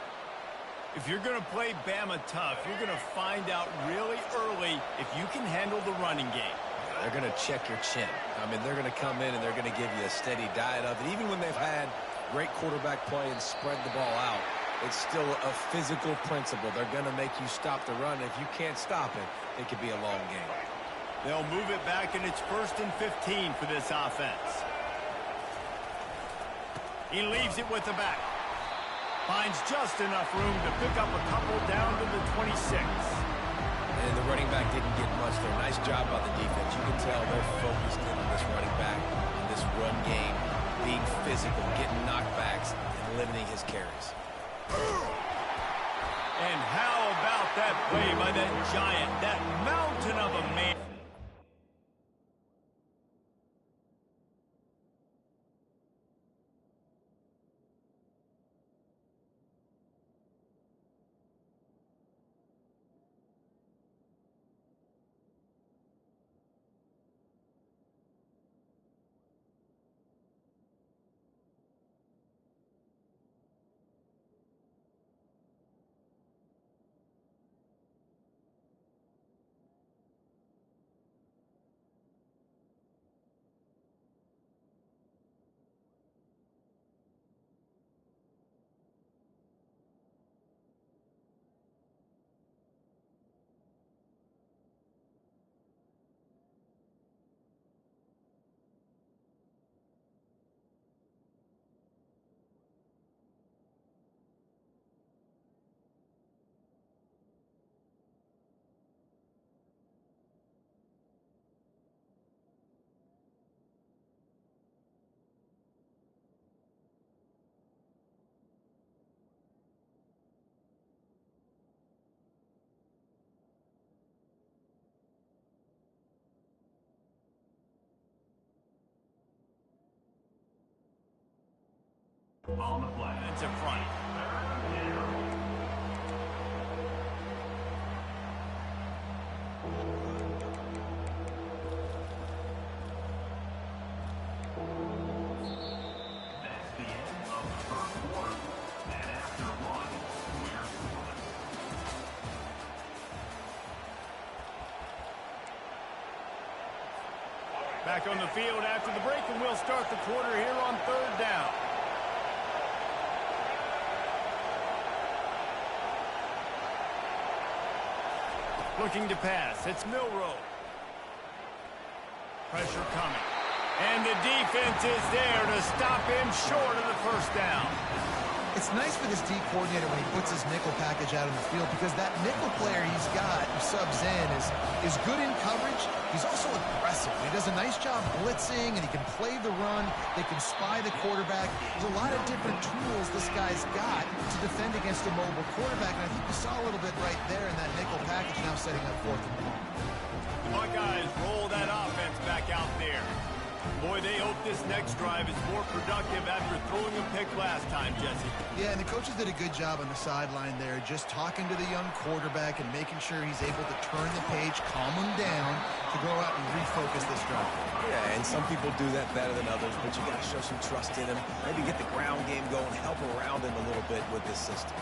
If you're going to play Bama tough, you're going to find out really early if you can handle the running game. They're going to check your chin. I mean, they're going to come in and they're going to give you a steady diet of it. Even when they've had great quarterback play and spread the ball out, it's still a physical principle. They're going to make you stop the run. If you can't stop it, it could be a long game. They'll move it back, and it's 1st and 15 for this offense. He leaves it with the back. Finds just enough room to pick up a couple down to the 26. And the running back didn't get much there. Nice job by the defense. You can tell they're focused in on this running back, in this run game, being physical, getting knockbacks, and limiting his carries. And how about that play by that giant, that mountain of a man? On the play. It's in front. That's the end of the first quarter. And after one, we're scoreless. Back on the field after the break, and we'll start the quarter here on third down. Looking to pass. It's Milroe. Pressure coming. And the defense is there to stop him short of the first down. It's nice for this D coordinator when he puts his nickel package out on the field because that nickel player he's got who subs in is good in coverage. He's also aggressive. He does a nice job blitzing, and he can play the run. They can spy the quarterback. There's a lot of different tools this guy's got to defend against a mobile quarterback, and I think you saw a little bit right there in that nickel package now setting up 4th and long. The Buckeyes roll that offense back out there. Boy, they hope this next drive is more productive after throwing a pick last time, Jesse. Yeah, and the coaches did a good job on the sideline there, just talking to the young quarterback and making sure he's able to turn the page, calm him down to go out and refocus this drive. Yeah, and some people do that better than others, but you got to show some trust in him. Maybe get the ground game going, help around him a little bit with this system.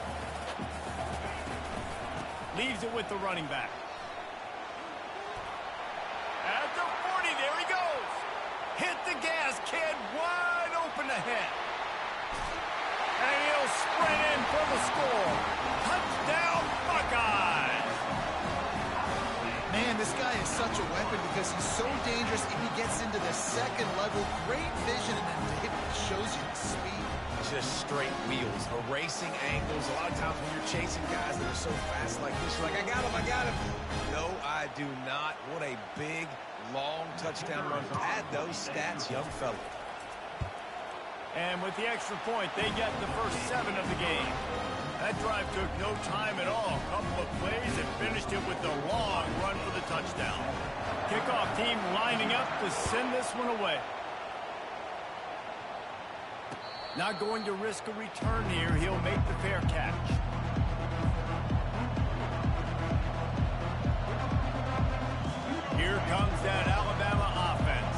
Leaves it with the running back. At the 40, there he goes. Hit the gas, kid, wide open ahead. And he'll sprint in for the score. Touchdown, Buckeyes. Man, this guy is such a weapon because he's so dangerous if he gets into the second level. Great vision, and then David shows you the speed. Just straight wheels, erasing angles. A lot of times when you're chasing guys that are so fast like this, you're like, I got him. No, I do not. What a big, long touchdown run. Pad those stats, young fella. And with the extra point, they get the first 7 of the game. That drive took no time at all. A couple of plays and finished it with the long run for the touchdown. Kickoff team lining up to send this one away. Not going to risk a return here. He'll make the fair catch. Here comes that Alabama offense.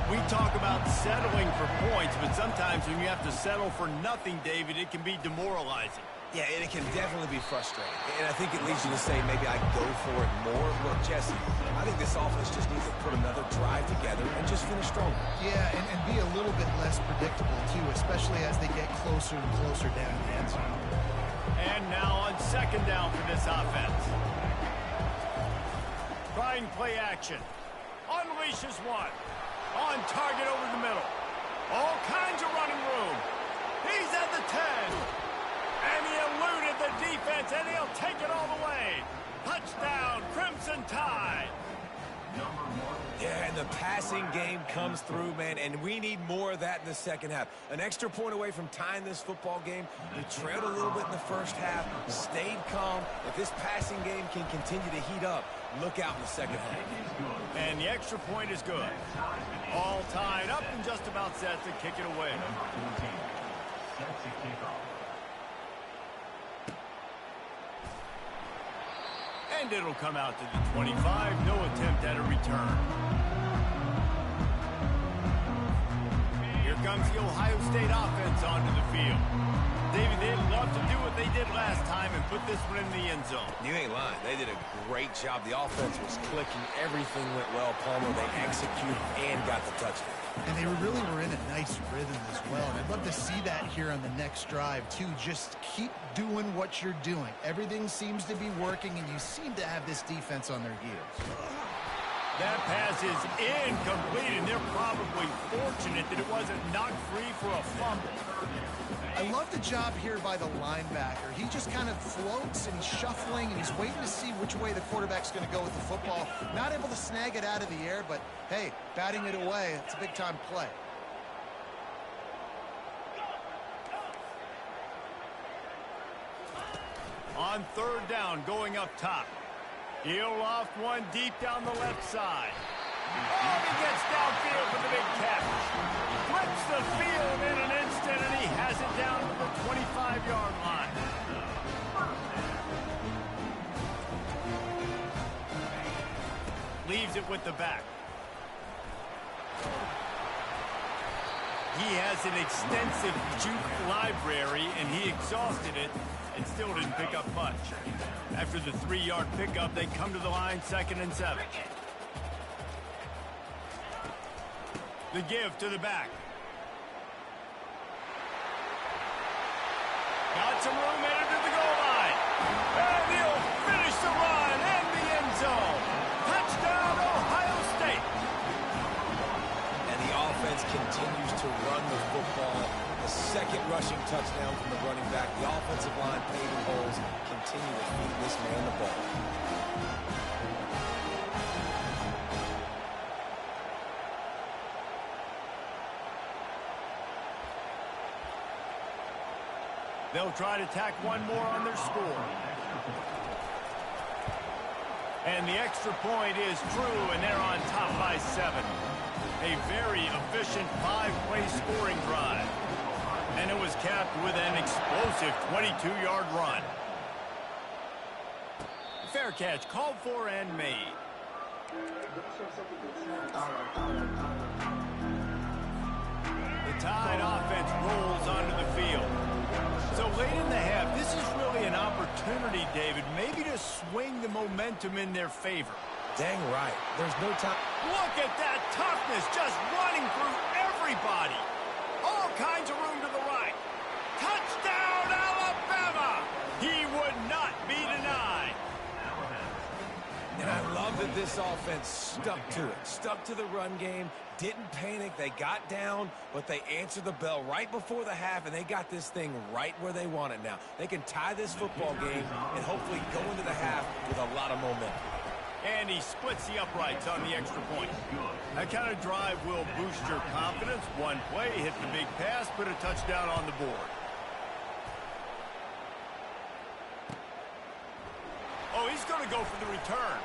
We talk about settling for points, but sometimes when you have to settle for nothing, David, it can be demoralizing. Yeah, and it can definitely be frustrating. And I think it leads you to say maybe I go for it more. Look, Jesse, I think this offense just needs to put another drive together and just finish strong. Yeah, and be a little bit less predictable, too, especially as they get closer and closer down the end zone. And now on 2nd down for this offense. Trying play action. Unleashes one. On target over the middle. All kinds of running room. He's at the 10. And he eluded the defense, and he'll take it all the way. Touchdown, Crimson Tide. Yeah, and the passing game comes through, man, and we need more of that in the second half. An extra point away from tying this football game. We trailed a little bit in the first half, stayed calm. If this passing game can continue to heat up, look out in the second half. And the extra point is good. All tied up and just about set to kick it away. Sets a kickoff. And it'll come out to the 25. No attempt at a return. Here comes the Ohio State offense onto the field. David, they'd love to do what they did last time and put this one in the end zone. You ain't lying. They did a great job. The offense was clicking. Everything went well. Palmer, they executed and got the touchdown. And they really were in a nice rhythm as well. And I'd love to see that here on the next drive, too. Just keep doing what you're doing. Everything seems to be working, and you seem to have this defense on their heels. That pass is incomplete, and they're probably fortunate that it wasn't knocked free for a fumble. I love the job here by the linebacker. He just kind of floats, and he's shuffling, and he's waiting to see which way the quarterback's going to go with the football. Not able to snag it out of the air, but, hey, batting it away, it's a big-time play. On 3rd down, going up top. He'll loft one deep down the left side. Oh, he gets downfield for the big catch. Flips the field in an instant, and he has it down to the 25-yard line. Leaves it with the back. He has an extensive juke library, and he exhausted it and still didn't pick up much. After the 3-yard pickup, they come to the line, 2nd and 7. The give to the back. Got some room headed to the goal line. And he'll finish the run in the end zone. Touchdown, Ohio State. And the offense continues to run the football The second rushing touchdown from the running back. The offensive line paving holes. Continue to feed this man the ball. They'll try to tack one more on their score. And the extra point is true, and they're on top by 7. A very efficient 5-play scoring drive. And it was capped with an explosive 22-yard run. Fair catch called for and made. The Tide offense rolls onto the field. So late in the half, this is really an opportunity, David, maybe to swing the momentum in their favor. Dang right. There's no time. Look at that toughness, just running through everybody. All kinds of room to the right. Touchdown, Alabama! He would not be denied. And I love that this offense stuck to it. Stuck to the run game. Didn't panic. They got down, but they answered the bell right before the half, and they got this thing right where they want it now. They can tie this football game and hopefully go into the half with a lot of momentum. And he splits the uprights on the extra point. That kind of drive will boost your confidence. One play, hit the big pass, put a touchdown on the board. Oh, he's going to go for the return.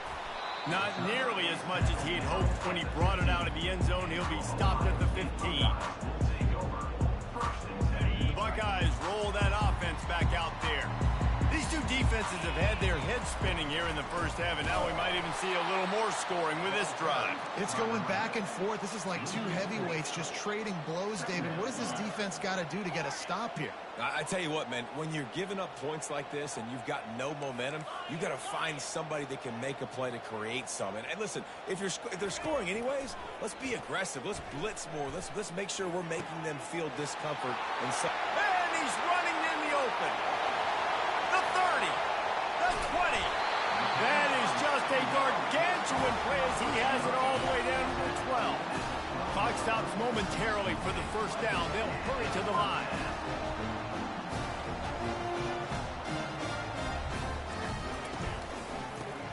Not nearly as much as he'd hoped when he brought it out of the end zone. He'll be stopped at the 15. The Buckeyes roll that offense back out there. These two defenses have had their heads spinning here in the first half, and now we might even see a little more scoring with this drive. It's going back and forth. This is like two heavyweights just trading blows, David. What does this defense got to do to get a stop here? I tell you what, man, when you're giving up points like this and you've got no momentum, you got to find somebody that can make a play to create some. And listen, if they're scoring anyways, let's be aggressive. Let's blitz more. Let's make sure we're making them feel discomfort. And he's running in the open. The 30, the 20. That is just a gargantuan play as he has it all the way down to the 12. Clock stops momentarily for the first down. They'll hurry to the line.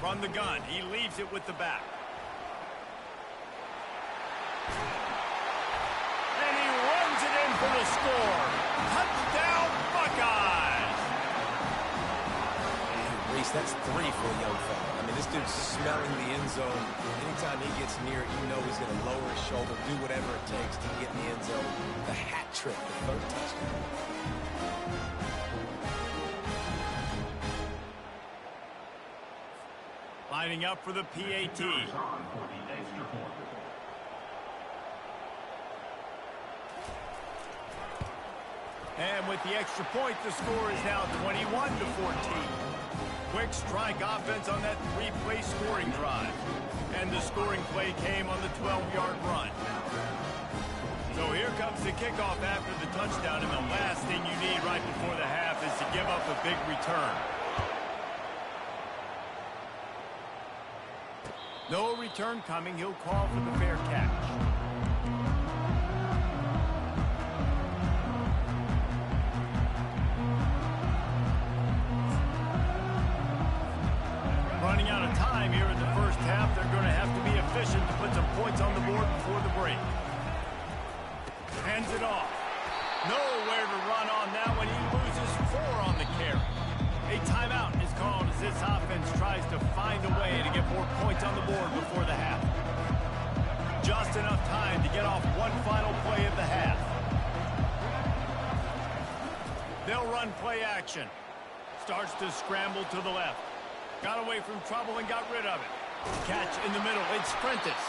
From the gun, he leaves it with the back. And he runs it in for the score. Touchdown, Buckeyes! Reese, that's 3 for a young fella. I mean, this dude's smelling the end zone. Anytime he gets near it, you know he's going to lower his shoulder, do whatever it takes to get in the end zone. The hat trick, the third touchdown. Lining up for the PAT. And with the extra point, the score is now 21-14. Quick strike offense on that 3-play scoring drive. And the scoring play came on the 12-yard run. So here comes the kickoff after the touchdown, and the last thing you need right before the half is to give up a big return. No return coming. He'll call for the fair catch. Running out of time here in the first half. They're going to have to be efficient to put some points on the board before the break. Hands it off. Nowhere to run on that when he loses 4 on the carry. A timeout is called as this offense tries to find a way to get more points on the board before the half. Just enough time to get off one final play of the half. They'll run play action. Starts to scramble to the left. Got away from trouble and got rid of it. Catch in the middle. It's Prentice.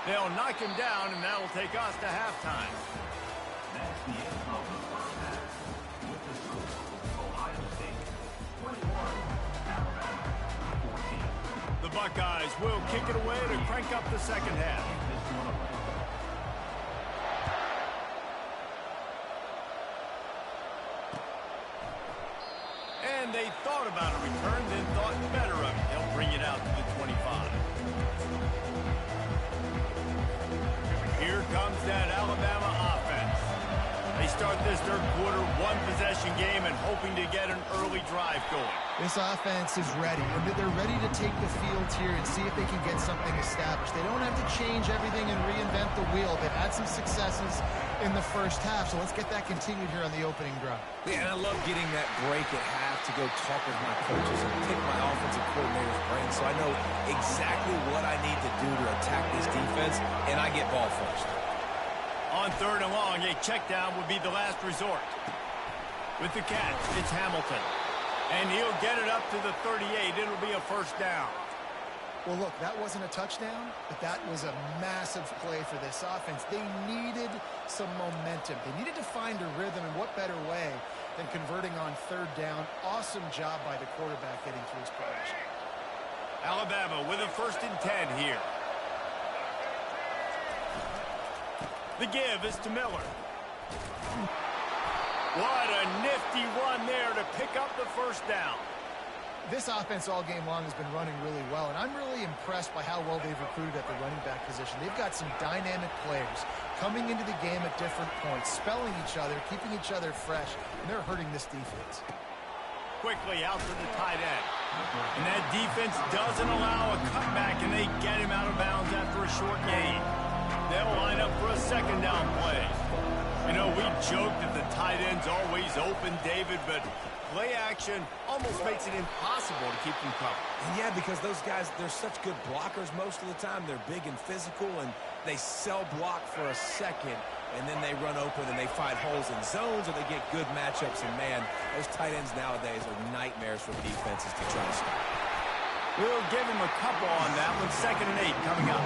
They'll knock him down, and that will take us to halftime. That's the end of the first half. With the score, Ohio State 21, Alabama 14. The Buckeyes will kick it away to crank up the second half. And they thought about a return, then thought better of it. They'll bring it out to the 25. Here comes that Alabama offense. They start this third quarter one-possession game and hoping to get an early drive going. This offense is ready. They're ready to take the field here and see if they can get something established. They don't have to change everything and reinvent the wheel. They've had some successes in the first half, so let's get that continued here on the opening drive. Yeah, and I love getting that break at half to go talk with my coaches and pick my offensive coordinator's brain so I know exactly what I need to do to attack this defense, and I get ball first. On third and long, a check down would be the last resort. With the catch, it's Hamilton. And he'll get it up to the 38. It'll be a first down. Well, look, that wasn't a touchdown, but that was a massive play for this offense. They needed some momentum. They needed to find a rhythm, and what better way than converting on third down. Awesome job by the quarterback getting through his progression. Alabama with a 1st and 10 here. The give is to Miller. What a nifty run there to pick up the first down. This offense all game long has been running really well, and I'm really impressed by how well they've recruited at the running back position. They've got some dynamic players coming into the game at different points, spelling each other, keeping each other fresh, and they're hurting this defense. Quickly out to the tight end. And that defense doesn't allow a cutback, and they get him out of bounds after a short gain. They'll line up for a second down play. You know, we joke that the tight end's always open, David, but play action almost makes it impossible to keep them covered. And yeah, because those guys, they're such good blockers most of the time. They're big and physical, and they sell block for a second, and then they run open and they find holes in zones, or they get good matchups. And, man, those tight ends nowadays are nightmares for defenses to try to stop. We'll give him a couple on that one. 2nd and 8 coming up.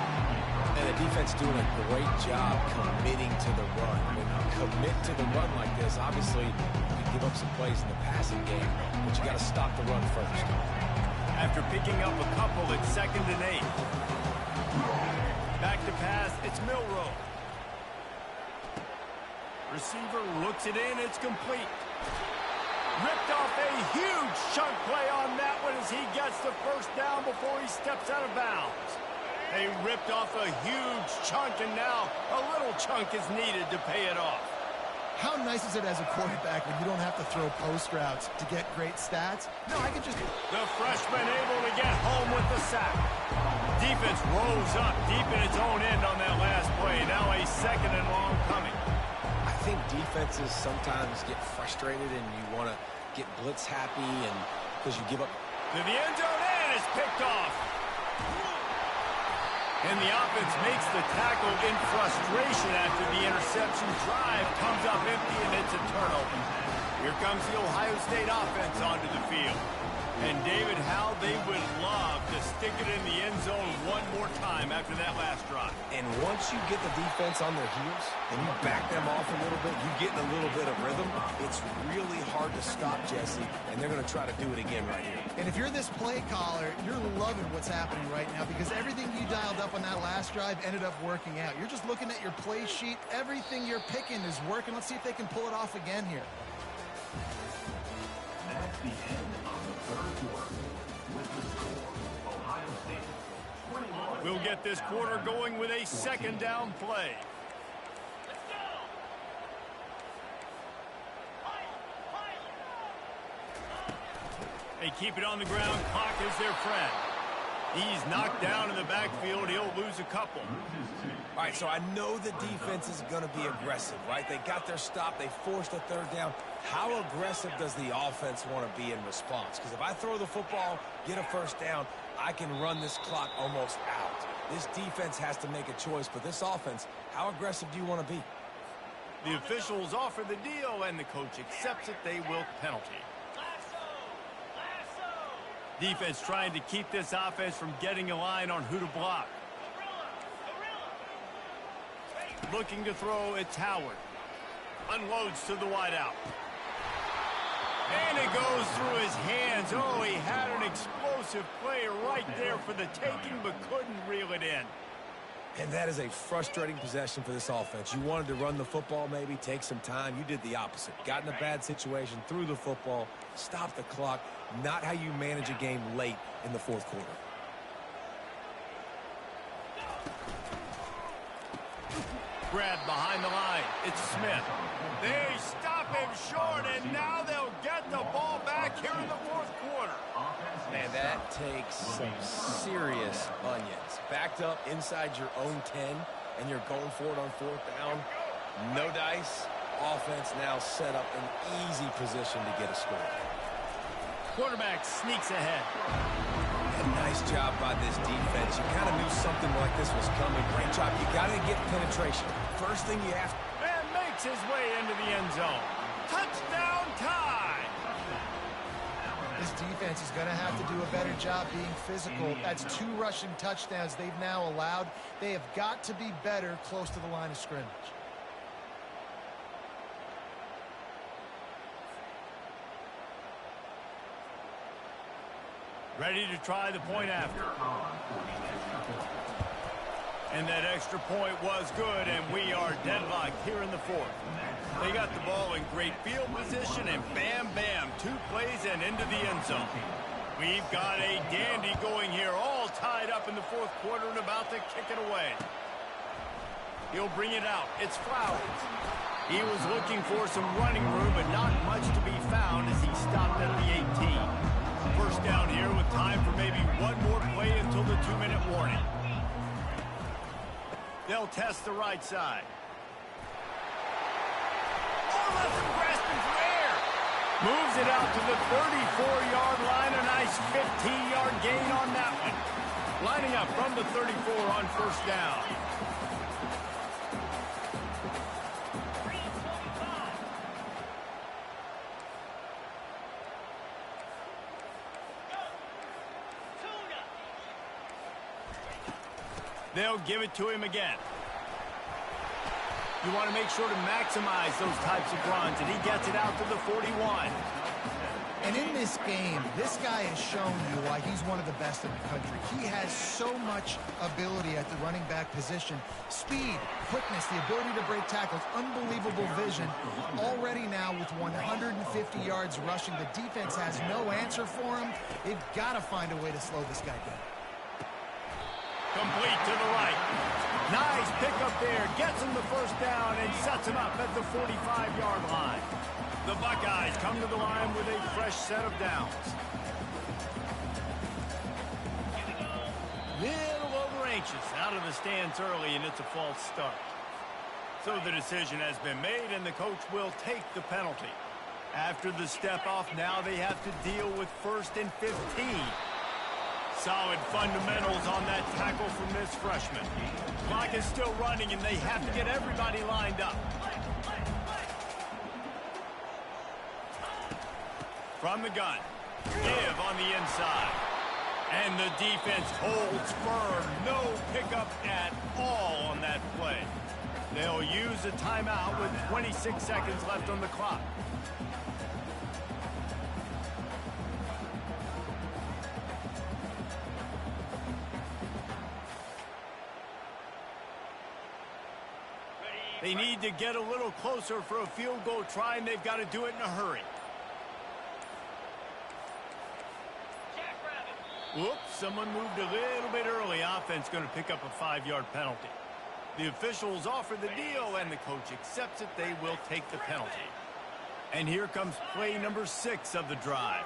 And the defense doing a great job committing to the run. When you commit to the run like this, obviously you can give up some plays in the passing game, but you got to stop the run first. After picking up a couple, it's 2nd and 8. Back to pass, it's Milroe. Receiver looks it in, it's complete. Ripped off a huge chunk play on that one as he gets the first down before he steps out of bounds. They ripped off a huge chunk, and now a little chunk is needed to pay it off. How nice is it as a quarterback when you don't have to throw post routes to get great stats? No, I can just... The freshman able to get home with the sack. Defense rose up deep in its own end on that last play. Now a 2nd and long coming. I think defenses sometimes get frustrated and you want to get blitz happy and because you give up. To the end zone, and it's picked off. And the offense makes the tackle in frustration after the interception. Drive comes up empty, and it's a turnover. Here comes the Ohio State offense onto the field. And, David, how they would love to stick it in the end zone one more time after that last drive. And once you get the defense on their heels and you back them off a little bit, you get in a little bit of rhythm, it's really hard to stop, Jesse, and they're going to try to do it again right here. And if you're this play caller, you're loving what's happening right now because everything you dialed up on that last drive ended up working out. You're just looking at your play sheet. Everything you're picking is working. Let's see if they can pull it off again here. That's the end of the third quarter. With the score, Ohio State 21. We'll get this quarter going with a 2nd down play. Let's go! They keep it on the ground. Clock is their friend. He's knocked down in the backfield. He'll lose a couple. All right, so I know the defense is going to be aggressive, right? They got their stop. They forced a 3rd down. How aggressive does the offense want to be in response? Because if I throw the football, get a 1st down, I can run this clock almost out. This defense has to make a choice, but this offense, how aggressive do you want to be? The officials offer the deal, and the coach accepts it. They will penalty. Defense trying to keep this offense from getting a line on who to block. Looking to throw, it's Howard. Unloads to the wideout. And it goes through his hands. Oh, he had an explosive play right there for the taking, but couldn't reel it in. And that is a frustrating possession for this offense. You wanted to run the football, maybe take some time. You did the opposite. Got in a bad situation, threw the football, stopped the clock. Not how you manage a game late in the 4th quarter. Grabbed behind the line. It's Smith. They stop him short, and now they'll get the ball back here in the fourth quarter. Man, that takes some serious onions. Backed up inside your own 10, and you're going for it on fourth down. No dice. Offense now set up an easy position to get a score. Quarterback sneaks ahead. And nice job by this defense. You kind of knew something like this was coming. Great job. You got to get penetration. First thing you have to... And makes his way into the end zone. Touchdown tie! This defense is going to have to do a better job being physical. That's 2 rushing touchdowns they've now allowed. They have got to be better close to the line of scrimmage. Ready to try the point after. And that extra point was good, and we are deadlocked here in the fourth. They got the ball in great field position, and bam, bam, 2 plays and into the end zone. We've got a dandy going here, all tied up in the fourth quarter and about to kick it away. He'll bring it out. It's Flowers. He was looking for some running room, but not much to be found as he stopped at the 18. First down here with time for maybe one more play until the 2-minute warning. They'll test the right side. Oh, left him grasping for air. Moves it out to the 34-yard line. A nice 15-yard gain on that one. Lining up from the 34 on first down. They'll give it to him again. You want to make sure to maximize those types of runs, and he gets it out to the 41. And in this game, this guy has shown you why he's one of the best in the country. He has so much ability at the running back position. Speed, quickness, the ability to break tackles, unbelievable vision. Already now with 150 yards rushing, the defense has no answer for him. They've got to find a way to slow this guy down. Complete to the right. Nice pickup there. Gets him the first down and sets him up at the 45-yard line. The Buckeyes come to the line with a fresh set of downs. Little over-anxious out of the stance early, and it's a false start. So the decision has been made, and the coach will take the penalty. After the step-off, now they have to deal with 1st and 15. Solid fundamentals on that tackle from this freshman. Clock is still running, and they have to get everybody lined up. From the gun. Give on the inside. And the defense holds firm. No pickup at all on that play. They'll use a timeout with 26 seconds left on the clock. They need to get a little closer for a field goal try, and they've got to do it in a hurry. Whoops, someone moved a little bit early. Offense going to pick up a 5-yard penalty. The officials offer the deal, and the coach accepts it. They will take the penalty. And here comes play number 6 of the drive.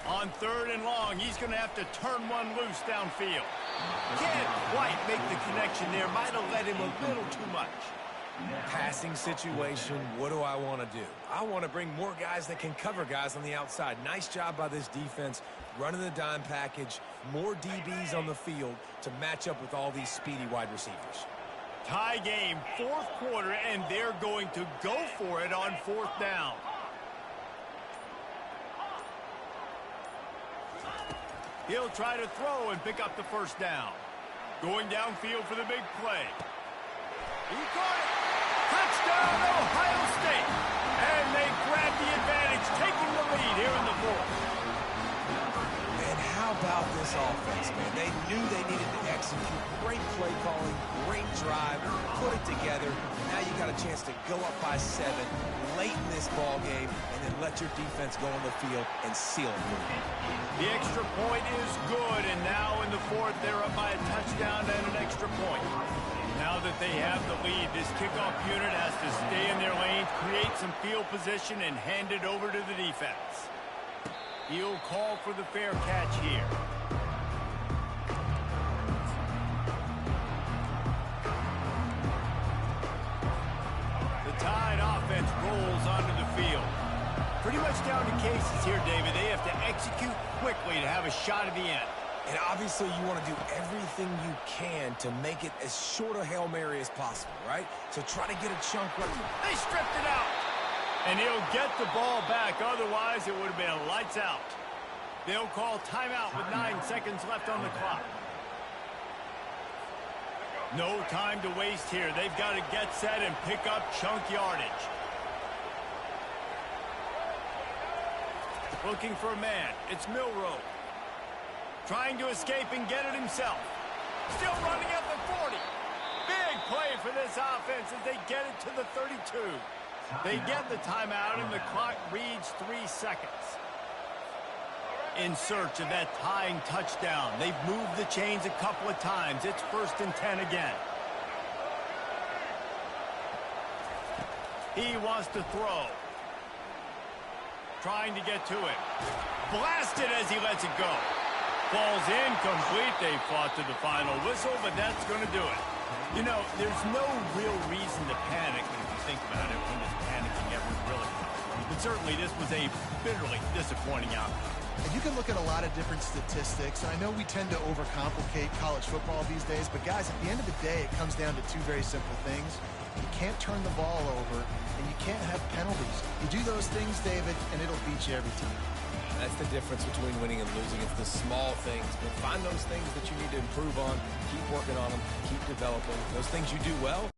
On 3rd and long, he's going to have to turn one loose downfield. Can't quite make the connection there. Might have let him a little too much. Passing situation, what do I want to do? I want to bring more guys that can cover guys on the outside. Nice job by this defense, running the dime package, more DBs on the field to match up with all these speedy wide receivers. Tie game, 4th quarter, and they're going to go for it on 4th down. He'll try to throw and pick up the first down. Going downfield for the big play. He caught it. Touchdown, Ohio State. And they grab the advantage, taking the lead here in the 4th. And how about this offense, man? They knew they needed to execute. Great play calling, great drive, put it together. Now you got a chance to go up by 7 late in this ball game and then let your defense go on the field and seal it. The extra point is good, and now in the fourth, they're up by a touchdown and an extra point. Now that they have the lead, this kickoff unit has to stay in their lane, create some field position, and hand it over to the defense. He'll call for the fair catch here. The Tide offense rolls onto the field. Pretty much down to cases here, David. They have to execute quickly to have a shot at the end. And obviously you want to do everything you can to make it as short a Hail Mary as possible, right? So try to get a chunk right. They stripped it out. And he'll get the ball back. Otherwise, it would have been lights out. They'll call timeout with 9 seconds left on the clock. No time to waste here. They've got to get set and pick up chunk yardage. Looking for a man. It's Milroe. Trying to escape and get it himself. Still running at the 40. Big play for this offense as they get it to the 32. They get the timeout and the clock reads 3 seconds. In search of that tying touchdown. They've moved the chains a couple of times. It's 1st and 10 again. He wants to throw. Trying to get to it. Blasted as he lets it go. Falls incomplete. They fought to the final whistle, but that's going to do it. You know, there's no real reason to panic if you think about it when this panicking ever really comes. But certainly this was a bitterly disappointing outcome. And you can look at a lot of different statistics. I know we tend to overcomplicate college football these days, but guys, at the end of the day, it comes down to 2 very simple things. You can't turn the ball over, and you can't have penalties. You do those things, David, and it'll beat you every time. That's the difference between winning and losing. It's the small things. But find those things that you need to improve on. Keep working on them. Keep developing. Those things you do well,